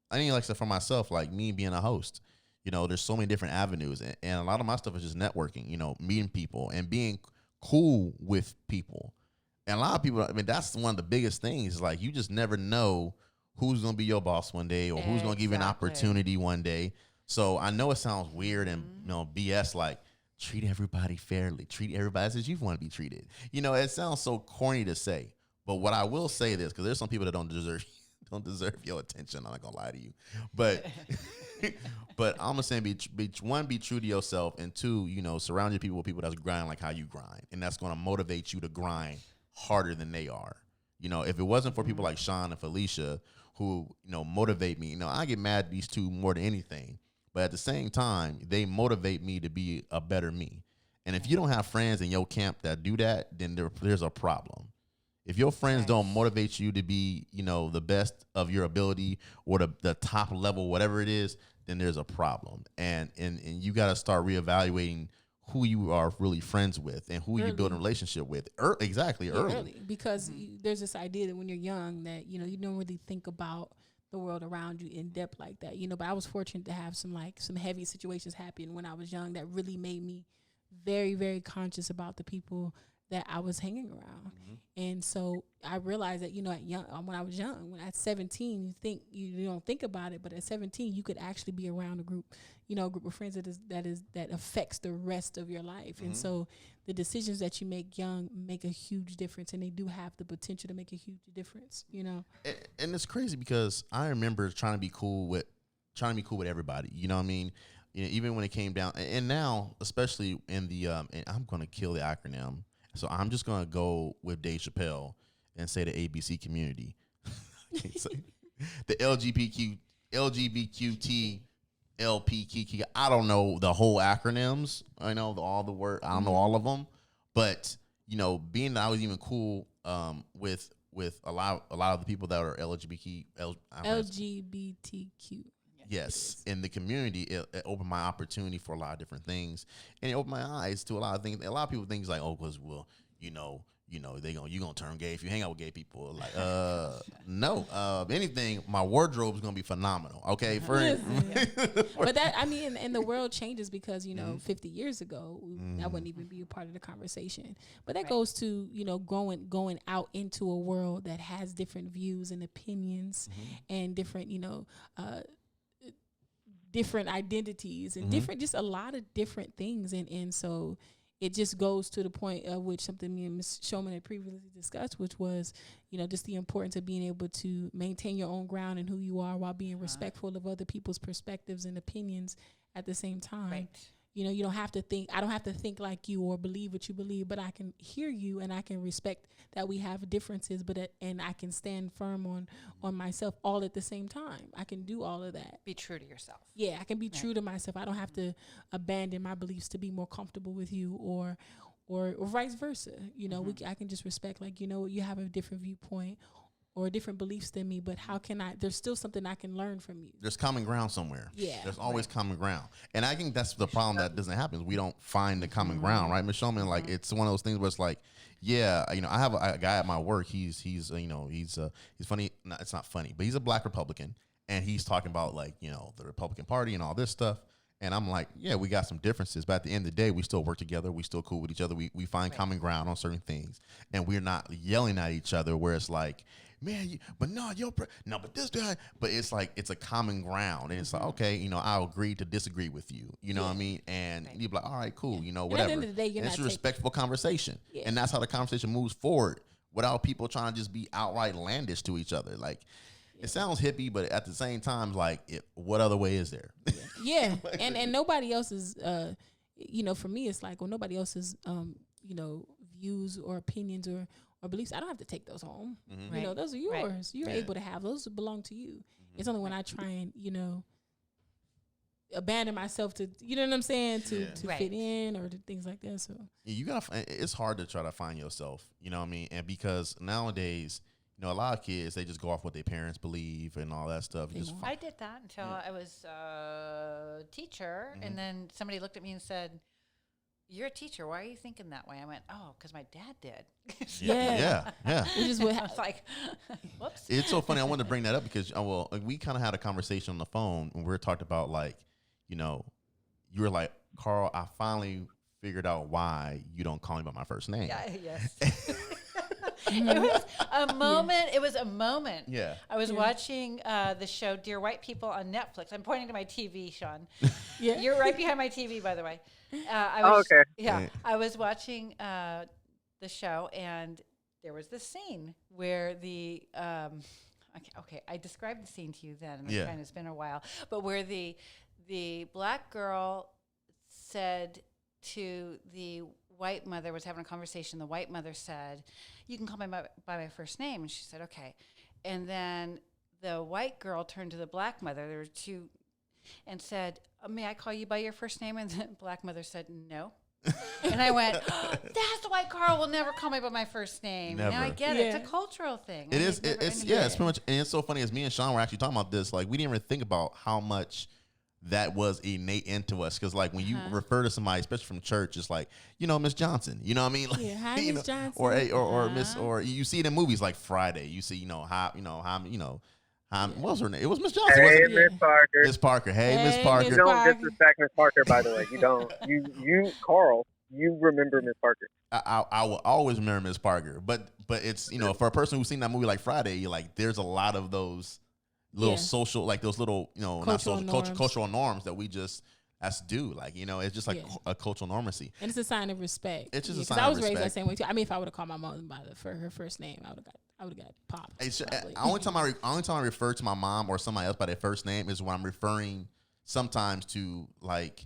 like I said, for myself, like me being a host, there's so many different avenues, and a lot of my stuff is just networking, meeting people and being cool with people. And a lot of people, I mean, that's one of the biggest things. Like, you just never know who's going to be your boss one day, or who's going to give you an opportunity one day. So I know it sounds weird and, BS, like, treat everybody fairly, treat everybody as you want to be treated. It sounds so corny to say, but what I will say this, because there's some people that don't deserve your attention. I'm not going to lie to you, but I'm going to say, be true to yourself, and two, surround your people with people that's grinding like how you grind, and that's going to motivate you to grind harder than they are. If it wasn't for people like Sean and Felicia who, motivate me, I get mad at these two more than anything. But at the same time, they motivate me to be a better me. And if you don't have friends in your camp that do that, then there's a problem. If your friends don't motivate you to be, the best of your ability, or the top level, whatever it is, then there's a problem. And you got to start reevaluating who you are really friends with and who you build a relationship with. Early. Because there's this idea that when you're young that, you don't really think about the world around you in depth like that, but I was fortunate to have some heavy situations happen when I was young that really made me very, very conscious about the people that I was hanging around. And so I realized that, when I was young, when at 17, you don't think about it, but at 17, you could actually be around a group of friends that affects the rest of your life. And so the decisions that you make young make a huge difference, and they do have the potential to make a huge difference, And it's crazy because I remember trying to be cool with everybody. You know what I mean? Even when it came down, and now, especially in the, and I'm going to kill the acronym. So I'm just going to go with Dave Chappelle and say the ABC community. The LGBTQT, LPKK. I don't know the whole acronyms. I know all the word. I don't know all of them. But, being that I was even cool with a lot of the people that are LGBTQ. Yes, in the community, it opened my opportunity for a lot of different things, and it opened my eyes to a lot of things. A lot of people think like, oh, because you're gonna turn gay if you hang out with gay people. Like, no. Anything, my wardrobe is gonna be phenomenal. Okay, but that, I mean, and the world changes because 50 years ago that wouldn't even be a part of the conversation. But that goes to going out into a world that has different views and opinions and different different identities and different, just a lot of different things. And so it just goes to the point of which something me and Ms. Schulman had previously discussed, which was, just the importance of being able to maintain your own ground and who you are while being respectful of other people's perspectives and opinions at the same time. Right. You don't have to think, I don't have to think like you or believe what you believe, but I can hear you and I can respect that we have differences, and I can stand firm on myself all at the same time. I can do all of that. Be true to yourself. Yeah, I can be true to myself. I don't have to abandon my beliefs to be more comfortable with you or vice versa. I can just respect, like, you have a different viewpoint or different beliefs than me, but how can there's still something I can learn from you. There's common ground somewhere. Yeah. There's always common ground. And I think that's the problem that doesn't happen. We don't find the common ground, right? Ms. Schulman, like, it's one of those things where it's like, yeah, I have a guy at my work. He's funny. No, it's not funny, but he's a black Republican, and he's talking about, like, the Republican Party and all this stuff. And I'm like, yeah, we got some differences, but at the end of the day, we still work together. We still cool with each other. We find common ground on certain things, and we're not yelling at each other where it's like, man, but no, no, but this guy, but it's like, it's a common ground. And it's like, okay, you know, I'll agree to disagree with you. You know what I mean? And you'd be like, all right, cool. You know, And whatever. at the end of the day, you're and it's not a respectful conversation. Yeah. And that's how the conversation moves forward without people trying to just be outright landish to each other. Like, it sounds hippie, but at the same time, like, what other way is there? Yeah, and nobody else's, you know, for me, it's like, well, nobody else's, you know, views or opinions or beliefs, I don't have to take those home. Mm-hmm. You know, those are yours. Right. You're able to have those belong to you. Mm-hmm. It's only when I try and, you know, abandon myself to, you know what I'm saying, to Right. fit in or to things like that. So You gotta. It's hard to try to find yourself. You know what I mean? And because nowadays, you know, a lot of kids, they just go off what their parents believe and all that stuff. They Just won't. I did that until I was a teacher, Mm-hmm. and then somebody looked at me and said, "You're a teacher. Why are you thinking that way?" I went, "Oh, because my dad did." Yeah. yeah. which is what I was like, "Whoops." It's so funny. I wanted to bring that up because, like, we kind of had a conversation on the phone when we were talking about, like, you know, you were like, Carl, I finally figured out why you don't call me by my first name. Yeah. Yes. It was a moment. It was a moment. Yeah. I was watching the show Dear White People on Netflix. I'm pointing to my TV, Sean. Yeah. You're right behind my TV, by the way. I was, okay. Yeah, I was watching the show, and there was this scene where the okay, I described the scene to you then, and Yeah. it's been a while, but where the black girl said to the white mother, was having a conversation. The white mother said, "You can call me by my first name," and she said, "Okay," and then the white girl turned to the black mother. There were two. And said, "May I call you by your first name?" And the black mother said, "No." And I went, "That's why Carl will never call me by my first name." Never. Now I get it. It's Yeah. a cultural thing. It I is. never It's understood it's it. pretty much, and it's so funny. As me and Sean were actually talking about this, like, we didn't even think about how much that was innate into us. Because, like, when you refer to somebody, especially from church, it's like, you know, Miss Johnson. You know what I mean? Like, Yeah, hi, you Miss know, Johnson. or Miss, or you see it in movies like Friday. You see, what was her name? It was Miss Johnson. Hey, Wasn't it? Miss Parker. Miss Parker. Hey, Miss Hey, Parker. You don't Parker. disrespect Miss Parker, by the way. You don't. You, Carl. You remember Miss Parker. I will always remember Miss Parker, but it's, you know, for a person who's seen that movie like Friday, you're like, there's a lot of those little social, like those little, you know, not Cultural social, norms. cultural norms that we just that's do. Like, you know, it's just like Yeah. a cultural normacy. And it's a sign of respect. It's just a 'cause sign I of was raised that respect. same way too. I mean, if I would have called my mom for her first name, I would have got popped. It's probably. only time I refer to my mom or somebody else by their first name is when I'm referring sometimes to, like,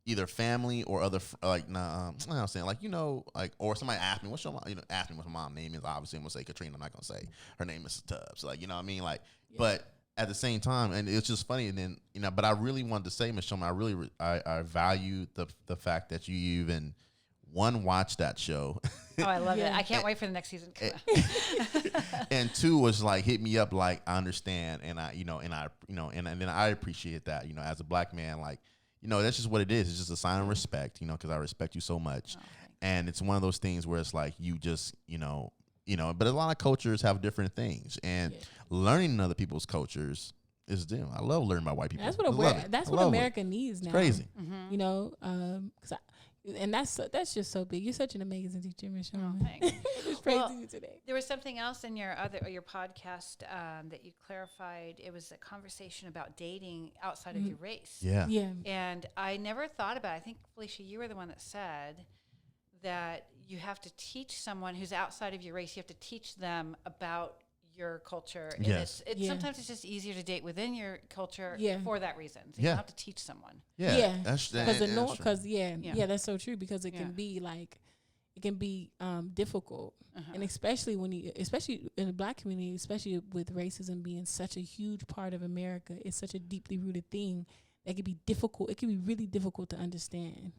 either family or other I'm saying, like, you know, like, or somebody asked me what's your mom, you know, asked me what my mom's name is. Obviously, I'm gonna say Katrina. I'm not gonna say her name is Tubbs. Like, you know what I mean? Like, but at the same time, and it's just funny. And then, you know, but I really wanted to say, Miss Schulman, I value the fact that you even watched that show. Oh, I love it. Yeah. I can't wait for the next season to come out. And two was like, hit me up, like, I understand, and then I appreciate that, you know, as a black man, like, you know, that's just what it is. It's just a sign of respect, you know, because I respect you so much. Oh, And it's one of those things where it's like, you just, you know, but a lot of cultures have different things, and learning other people's cultures is different. I love learning about white people. That's I love what it. that's I what love it. America needs now. Crazy. You know, and that's just so big. You're such an amazing teacher, Miss Schulman. Thanks. Just praising Well, you today. There was something else in your podcast that you clarified. It was a conversation about dating outside of your race. Yeah. Yeah. And I never thought about it. I think, Felicia, you were the one that said that you have to teach someone who's outside of your race, you have to teach them about your culture. And Yes. it's Yeah. sometimes it's just easier to date within your culture Yeah. for that reason. So you Yeah. don't have to teach someone. Yeah. Because that's so true, because it Yeah. can be like, it can be difficult, and especially especially in the black community, especially with racism being such a huge part of America, it's such a deeply rooted thing that can be difficult. It can be really difficult to understand.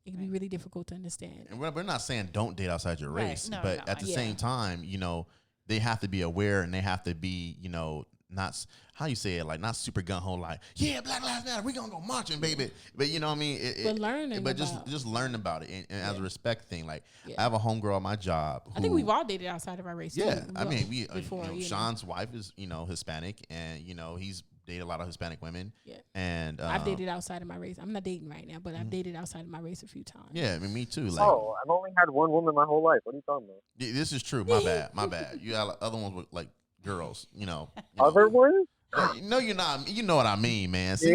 It can be really difficult to understand. And we're not saying don't date outside your Right. race, No, but no, at the Yeah. same time, you know, they have to be aware, and they have to be, you know, not how you say it, like, not super gun ho, like, yeah, Black Lives Matter, we gonna go marching, baby. But you know what I mean? But learning but about- just learn about it, and as a respect thing. Like, Yeah. I have a homegirl at my job. I think who- we've all dated outside of our race. Yeah, too. I mean, we before, Sean's wife is, you know, Hispanic, and, you know, he's dated a lot of Hispanic women. Yeah. And I've dated outside of my race. I'm not dating right now, but I've dated outside of my race a few times. Yeah, I mean, me too. Like, Oh, I've only had one woman my whole life. What are you talking about? this is true. My bad. My bad. You got like, other ones with like girls. Other ones? No, you're not. You know what I mean, man. See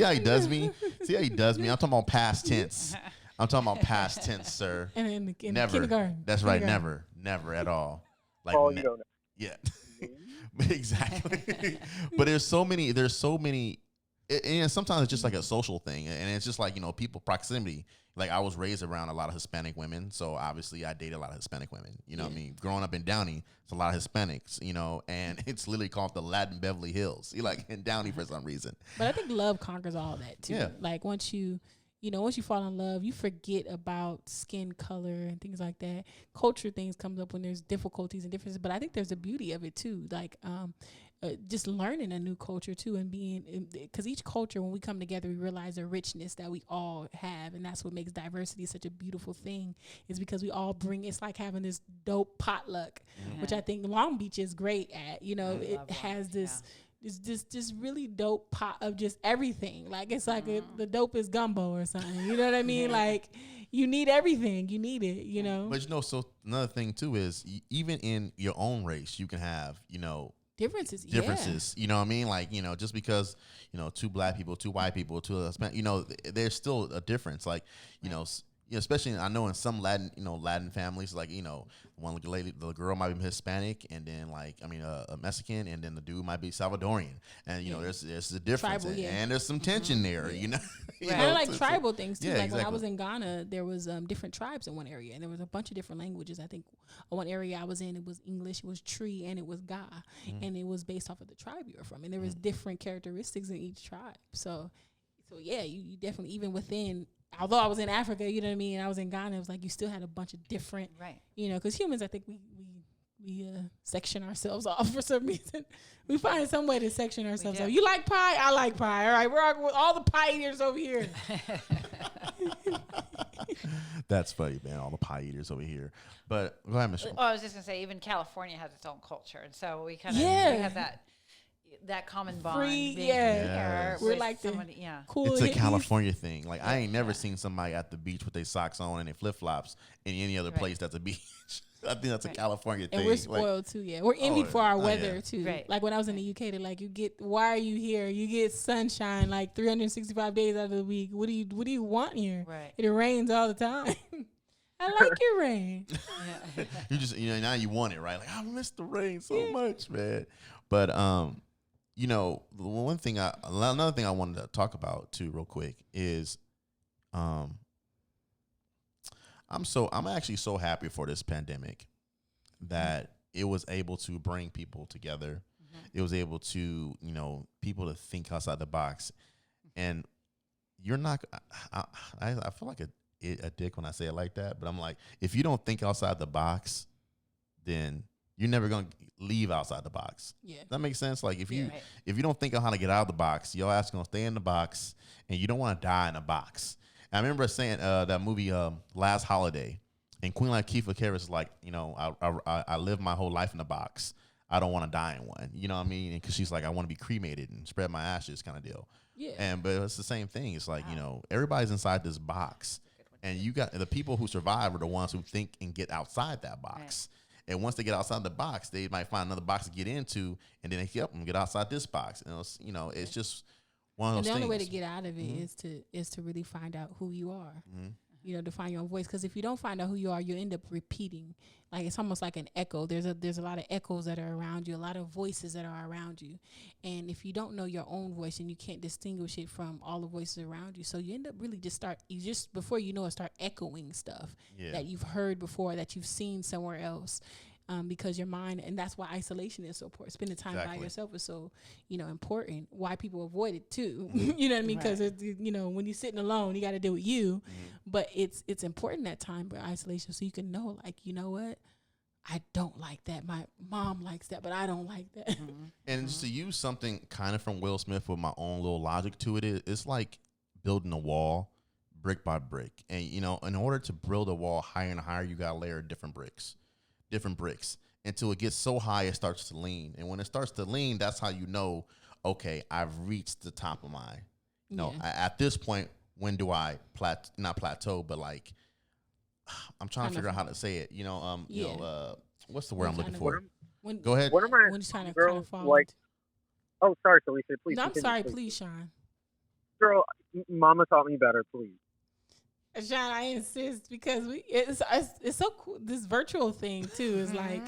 how he does me. See how he does me. I'm talking about past tense. I'm talking about past tense, sir. And in the Never. kindergarten. That's right. Kindergarten. Never at all. Like, Oh, you don't know. yeah, exactly. But there's so many. And sometimes it's just like a social thing, and it's just like people proximity. Like I was raised around a lot of Hispanic women, so obviously I dated a lot of Hispanic women. You know what I mean? Growing up in Downey, it's a lot of Hispanics. And it's literally called the Latin Beverly Hills. You like in Downey for some reason. But I think love conquers all that too. Yeah. Like once you fall in love, you forget about skin color and things like that. Culture things comes up when there's difficulties and differences. But I think there's a beauty of it too. Like just learning a new culture too, and because each culture, when we come together, we realize the richness that we all have, and that's what makes diversity such a beautiful thing. Is because we all bring. It's like having this dope potluck, which I think Long Beach is great at. It has this. It's just really dope pot of just everything. Like it's like the dopest gumbo or something. You know what I mean? Like you need everything. You need it. But so another thing too is even in your own race, you can have differences. You know what I mean? Like just because two black people, two white people, two Hispanic, there's still a difference. Like especially I know in some Latin families, like one lady, the girl might be Hispanic, and then a Mexican, and then the dude might be Salvadorian, and there's a difference, Tribal, and there's some tension there, I like tribal things too. Yeah, like exactly. when I was in Ghana, there was different tribes in one area, and there was a bunch of different languages. I think one area I was in, it was English, it was Tree, and it was Ga, and it was based off of the tribe you were from, and there was different characteristics in each tribe. So yeah, you definitely, even within. Although I was in Africa, you know what I mean, and I was in Ghana, it was like you still had a bunch of different, because humans, I think we section ourselves off for some reason. We find some way to section ourselves off. You like pie? I like pie. All right, we're all the pie eaters over here. That's funny, man. All the pie eaters over here. But go ahead, Michelle. I was just gonna say, even California has its own culture, and so we kind of we have that common bond. We're like somebody, cool. It's a California thing. Like I ain't never seen somebody at the beach with their socks on and their flip flops in any other place that's a beach. I think that's a California thing. And we're spoiled too. Yeah, we're envied for our weather too. Right. Like when I was in the UK, they're like, why are you here? You get sunshine like 365 days out of the week. What do you want here? Right. It rains all the time. I like your rain. You just now you want it, right? Like I miss the rain so much, man. But another thing I wanted to talk about too, real quick, is, I'm actually so happy for this pandemic that it was able to bring people together. It was able to, people to think outside the box, and you're not. I feel like a dick when I say it like that, but I'm like, if you don't think outside the box, then you're never gonna leave outside the box. Yeah, that makes sense. Like if you don't think of how to get out of the box, your ass gonna stay in the box, and you don't want to die in a box. And I remember saying that movie Last Holiday, and Queen Latifah is like, I lived my whole life in a box. I don't want to die in one. You know what I mean? Because she's like, I want to be cremated and spread my ashes, kind of deal. Yeah. But it's the same thing. It's like everybody's inside this box, and you got the people who survive are the ones who think and get outside that box. Right. And once they get outside the box, they might find another box to get into, and then they get outside this box. And it's just one of those things. The only way to get out of it is to really find out who you are. To find your own voice. Because if you don't find out who you are, you end up repeating. Like it's almost like an echo. There's a lot of echoes that are around you, a lot of voices that are around you. And if you don't know your own voice, and you can't distinguish it from all the voices around you, so you end up really before you know it, start echoing stuff that you've heard before, that you've seen somewhere else. Because your mind, and that's why isolation is so important. Spending time by yourself is so, important. Why people avoid it too. You know what I mean? Because when you're sitting alone, you got to deal with you. But it's important that time for isolation, so you can know, like, you know what, I don't like that. My mom likes that, but I don't like that. And just to use something kind of from Will Smith with my own little logic to it, it's like building a wall, brick by brick. And in order to build a wall higher and higher, you got to layer different bricks until it gets so high it starts to lean. And when it starts to lean, that's how you know, okay, I've reached the top of my, Yeah. at this point, when do I not plateau, but like, I'm trying to figure out how to say it. What's the word I'm looking for? When, Go ahead. One of my when you're trying to kind girls of fall. like. Oh, sorry, Felicia. Please. No, I'm continue, sorry. please. Please, Sean. Girl, Mama taught me better. Please. Sean, I insist because it's so cool. This virtual thing too is like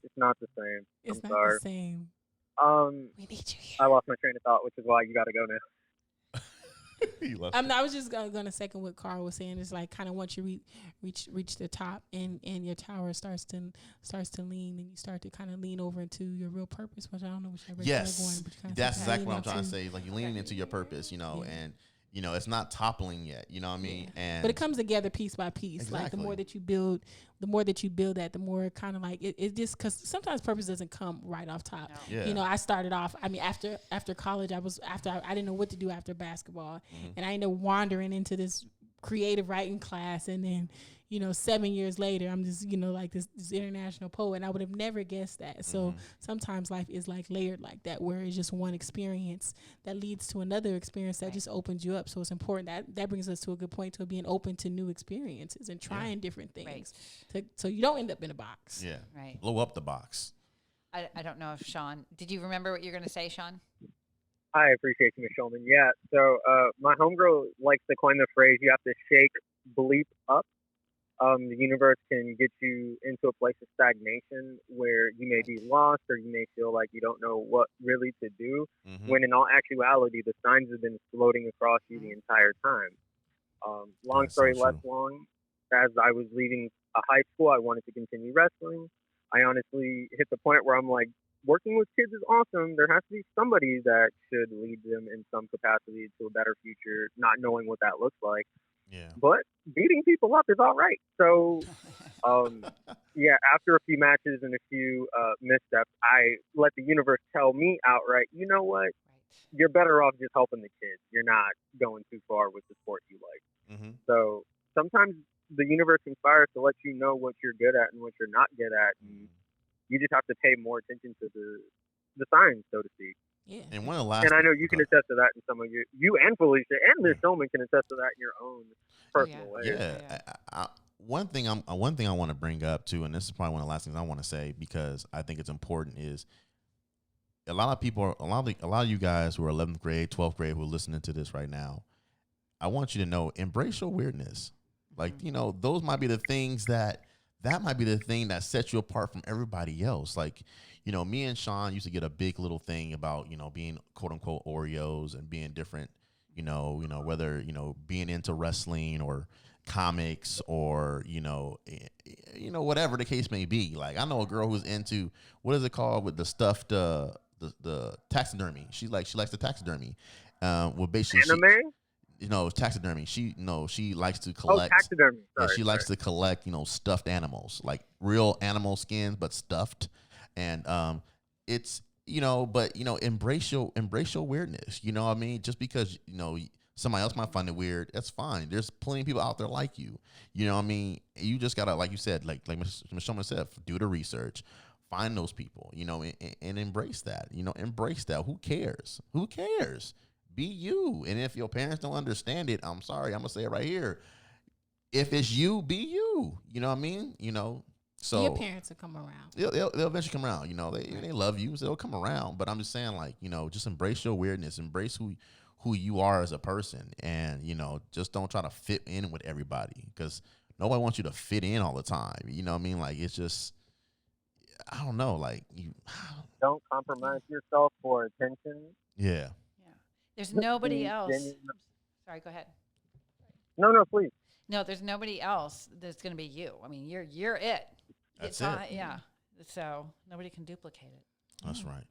It's not the same. it's I'm not sorry. the same. We need you here. I lost my train of thought, which is why you got to go now. I was just gonna second what Carl was saying. It's like kind of once you reach the top and your tower starts to lean, and you start to kind of lean over into your real purpose, which I don't know which direction Yes, you're going, but you kinda that's start to exactly what I'm lean trying to into- say. Like you're leaning into your purpose, and it's not toppling yet. You know what I mean? And But it comes together piece by piece. Like the more that you build that, the more kind of like it just, because sometimes purpose doesn't come right off top. No. Yeah. I started off. I mean, after college, I didn't know what to do after basketball, and I ended up wandering into this creative writing class, and then 7 years later, I'm just like this international poet, and I would have never guessed that. So sometimes life is like layered like that, where it's just one experience that leads to another experience that just opens you up. So it's important that brings us to a good point, to being open to new experiences and trying different things, so you don't end up in a box. Yeah. Right. Blow up the box. I don't know if Sean, did you remember what you're going to say, Sean? I appreciate you, Ms. Schulman. Yeah, so my homegirl likes to coin the phrase, you have to shake bleep up. The universe can get you into a place of stagnation where you may be lost, or you may feel like you don't know what really to do, when in all actuality, the signs have been floating across you the entire time. Long That's story so less true. long, as I was leaving a high school, I wanted to continue wrestling. I honestly hit the point where I'm like, working with kids is awesome. There has to be somebody that should lead them in some capacity to a better future, not knowing what that looks like. Yeah. But beating people up is all right. So, after a few matches and a few missteps, I let the universe tell me outright, you know what? You're better off just helping the kids. You're not going too far with the sport you like. So sometimes the universe conspires to let you know what you're good at and what you're not good at. And you just have to pay more attention to the signs, so to speak. Yeah. And one of the last. And I know you can attest to that in some of you and Felicia and Ms. Schulman can attest to that in your own personal way. Yeah. One thing I want to bring up too, and this is probably one of the last things I want to say, because I think it's important, is a lot of you guys who are 11th grade, 12th grade, who are listening to this right now, I want you to know, embrace your weirdness. Like, those might be the things that might be the thing that sets you apart from everybody else. Like, me and Sean used to get a big little thing about, being quote unquote Oreos and being different, whether, being into wrestling or comics or, whatever the case may be. Like, I know a girl who's into, what is it called with the stuffed, the taxidermy. She likes the taxidermy. Well, basically taxidermy. She likes to collect. Oh, taxidermy. Sorry, she likes to collect, stuffed animals, like real animal skins, but stuffed. And it's, embrace your weirdness. You know what I mean? Just because, somebody else might find it weird, that's fine. There's plenty of people out there like you. You know what I mean? You just gotta, like you said, like Ms. Schulman said, do the research. Find those people, and embrace that. Embrace that. Who cares? Who cares? Be you. And if your parents don't understand it, I'm sorry, I'm gonna say it right here. If it's you, be you. You know what I mean? So your parents will come around. They'll eventually come around. They love you, so they'll come around. But I'm just saying, like, just embrace your weirdness, embrace who you are as a person, and just don't try to fit in with everybody, because nobody wants you to fit in all the time. You know what I mean? Like, it's just, I don't know, like, you don't compromise yourself for attention. Yeah. There's nobody else. Sorry, go ahead. No, please. No, there's nobody else that's going to be you. I mean, you're it. That's it. Yeah. So nobody can duplicate it. That's right.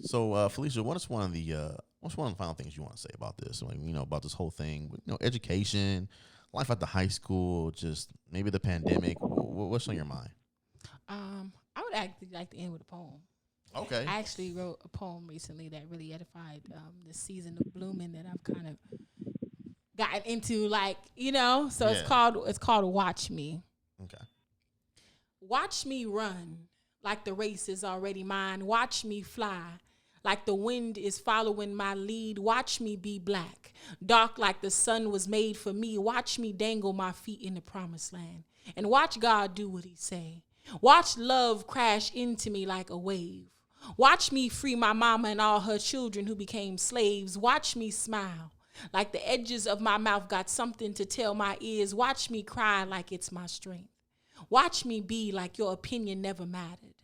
So, Felicia, what's one of the final things you want to say about this? Like, about this whole thing, education, life at the high school, just maybe the pandemic. What's on your mind? I would actually like to end with a poem. Okay. I actually wrote a poem recently that really edified this season of blooming that I've kind of gotten into, like, so it's called Watch Me. Okay. Watch me run like the race is already mine. Watch me fly like the wind is following my lead. Watch me be black, dark like the sun was made for me. Watch me dangle my feet in the promised land, and watch God do what he say. Watch love crash into me like a wave. Watch me free my mama and all her children who became slaves. Watch me smile like the edges of my mouth got something to tell my ears. Watch me cry like it's my strength. Watch me be like your opinion never mattered.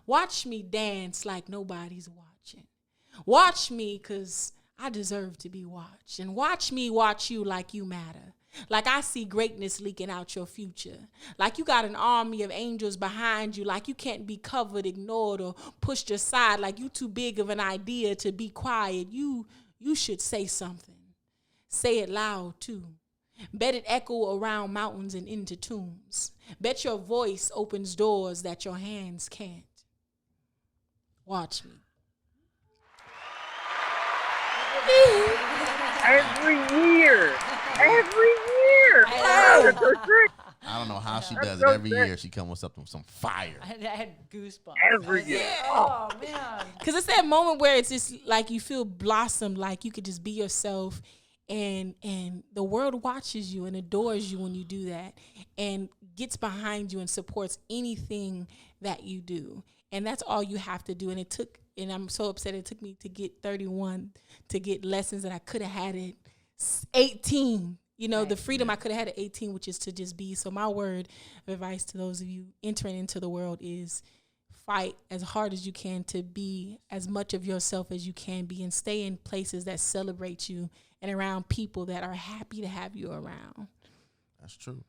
Watch me dance like nobody's watching. Watch me because I deserve to be watched. And watch me watch you like you matter. Like I see greatness leaking out your future. Like you got an army of angels behind you. Like you can't be covered, ignored, or pushed aside. Like you too big of an idea to be quiet. You should say something. Say it loud too. Bet it echo around mountains and into tombs. Bet your voice opens doors that your hands can't. Watch me. Every year. Wow, that's so sick. I don't know how she does it. so Every sick. year she comes up with some fire. I had goosebumps. Every year. Oh man. Because it's that moment where it's just like you feel blossom, like you could just be yourself, and the world watches you and adores you when you do that, and gets behind you and supports anything that you do. And that's all you have to do. And I'm so upset it took me to get 31 to get lessons that I could have had at 18. You know, Right. the freedom I could have had at 18, which is to just be. So my word of advice to those of you entering into the world is fight as hard as you can to be as much of yourself as you can be, and stay in places that celebrate you and around people that are happy to have you around. That's true.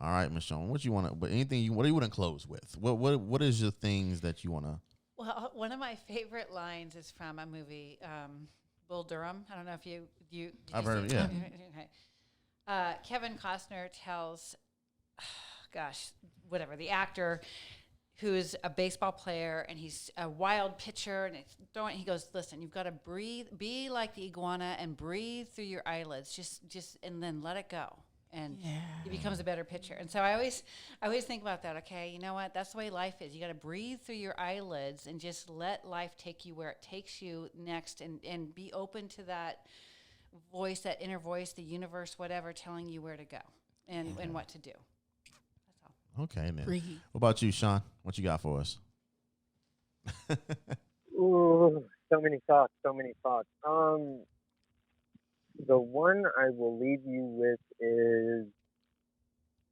All right, Miss Schulman, what you want to? But anything what do you want to close with? What is your things that you want to? Well, one of my favorite lines is from a movie, Bull Durham. I don't know if you did I've you heard see of it, Okay. Kevin Costner tells, the actor who's a baseball player and he's a wild pitcher and it's throwing. He goes, listen, you've got to breathe, be like the iguana and breathe through your eyelids, just and then let it go. And he becomes a better pitcher. And so I always think about that. Okay, you know what? That's the way life is. You got to breathe through your eyelids and just let life take you where it takes you next, and be open to that voice, that inner voice, the universe, whatever, telling you where to go and what to do. That's all. Okay, then. Breathe. What about you, Sean? What you got for us? Ooh, so many thoughts. The one I will leave you with is,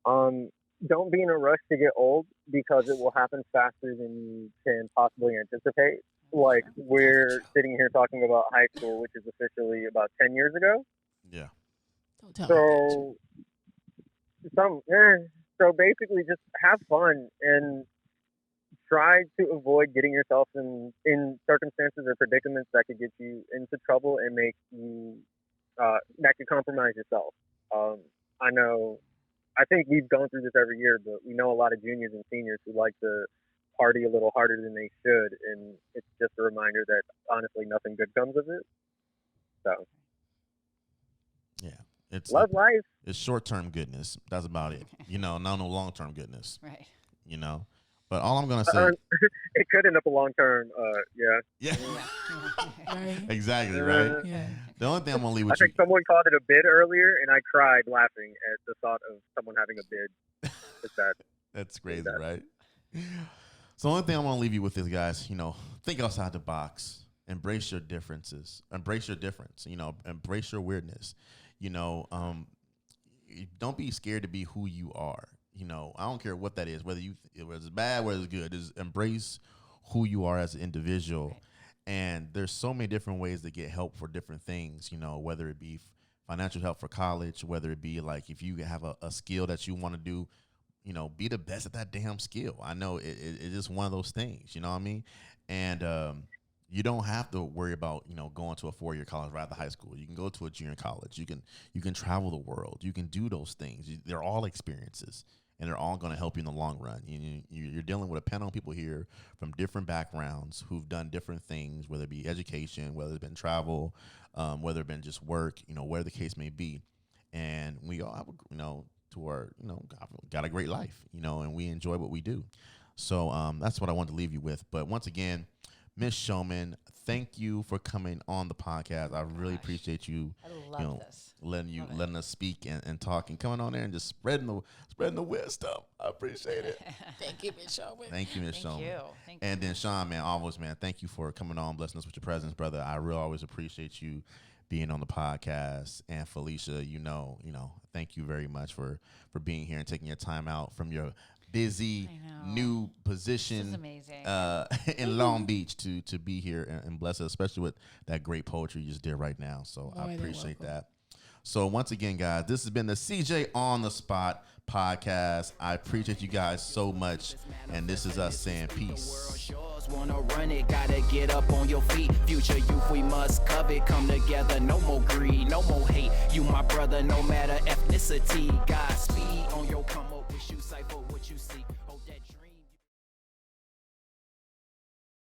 don't be in a rush to get old, because it will happen faster than you can possibly anticipate. Like, we're sitting here talking about high school, which is officially about 10 years ago. Yeah. Don't tell me. So basically just have fun and try to avoid getting yourself in circumstances or predicaments that could get you into trouble and make you that could compromise yourself. I think we've gone through this every year, but we know a lot of juniors and seniors who like to party a little harder than they should, and it's just a reminder that honestly nothing good comes of it. So Yeah. It's love life. It's short-term goodness. That's about it. No long-term goodness. Right. But all I'm gonna say, It could end up a long term. yeah, Right? exactly, right. Yeah. The only thing I'm gonna leave I with you, think someone called it a bid earlier, and I cried laughing at the thought of someone having a bid. It's that. that's crazy, right? So the only thing I'm gonna leave you with is, guys, think outside the box, embrace your differences, embrace your difference, embrace your weirdness, don't be scared to be who you are. I don't care what that is, whether it's bad, whether it's good. Just embrace who you are as an individual. Right. And there's so many different ways to get help for different things, whether it be financial help for college, whether it be like if you have a skill that you want to do, be the best at that damn skill. I know it's just one of those things, you know what I mean? And you don't have to worry about, going to a 4-year college right out of high school. You can go to a junior college. You can travel the world. You can do those things. They're all experiences, and they're all going to help you in the long run. You're dealing with a panel of people here from different backgrounds who've done different things, whether it be education, whether it's been travel, whether it's been just work, where the case may be. And we all have, got a great life, and we enjoy what we do. So that's what I wanted to leave you with. But once again, Miss Schulman, thank you for coming on the podcast. I really appreciate you. I love this. Letting us speak and talk and coming on there and just spreading the wisdom. I appreciate it. Thank you, Miss Schulman. Thank you, Miss Schulman. Thank you. And then Sean, man, always, man, thank you for coming on, blessing us with your presence, brother. I really always appreciate you being on the podcast. And Felicia, thank you very much for being here and taking your time out from your busy new position in Long Beach to be here and bless us, especially with that great poetry you just did right now. So I appreciate that. So once again, guys, this has been the CJ on the Spot podcast. I appreciate you guys so much, and this is us saying peace. Wanna run it, gotta get up on your feet. Future youth, we must covet. Come together, no more greed, no more hate. You my brother, no matter ethnicity. Godspeed on your come.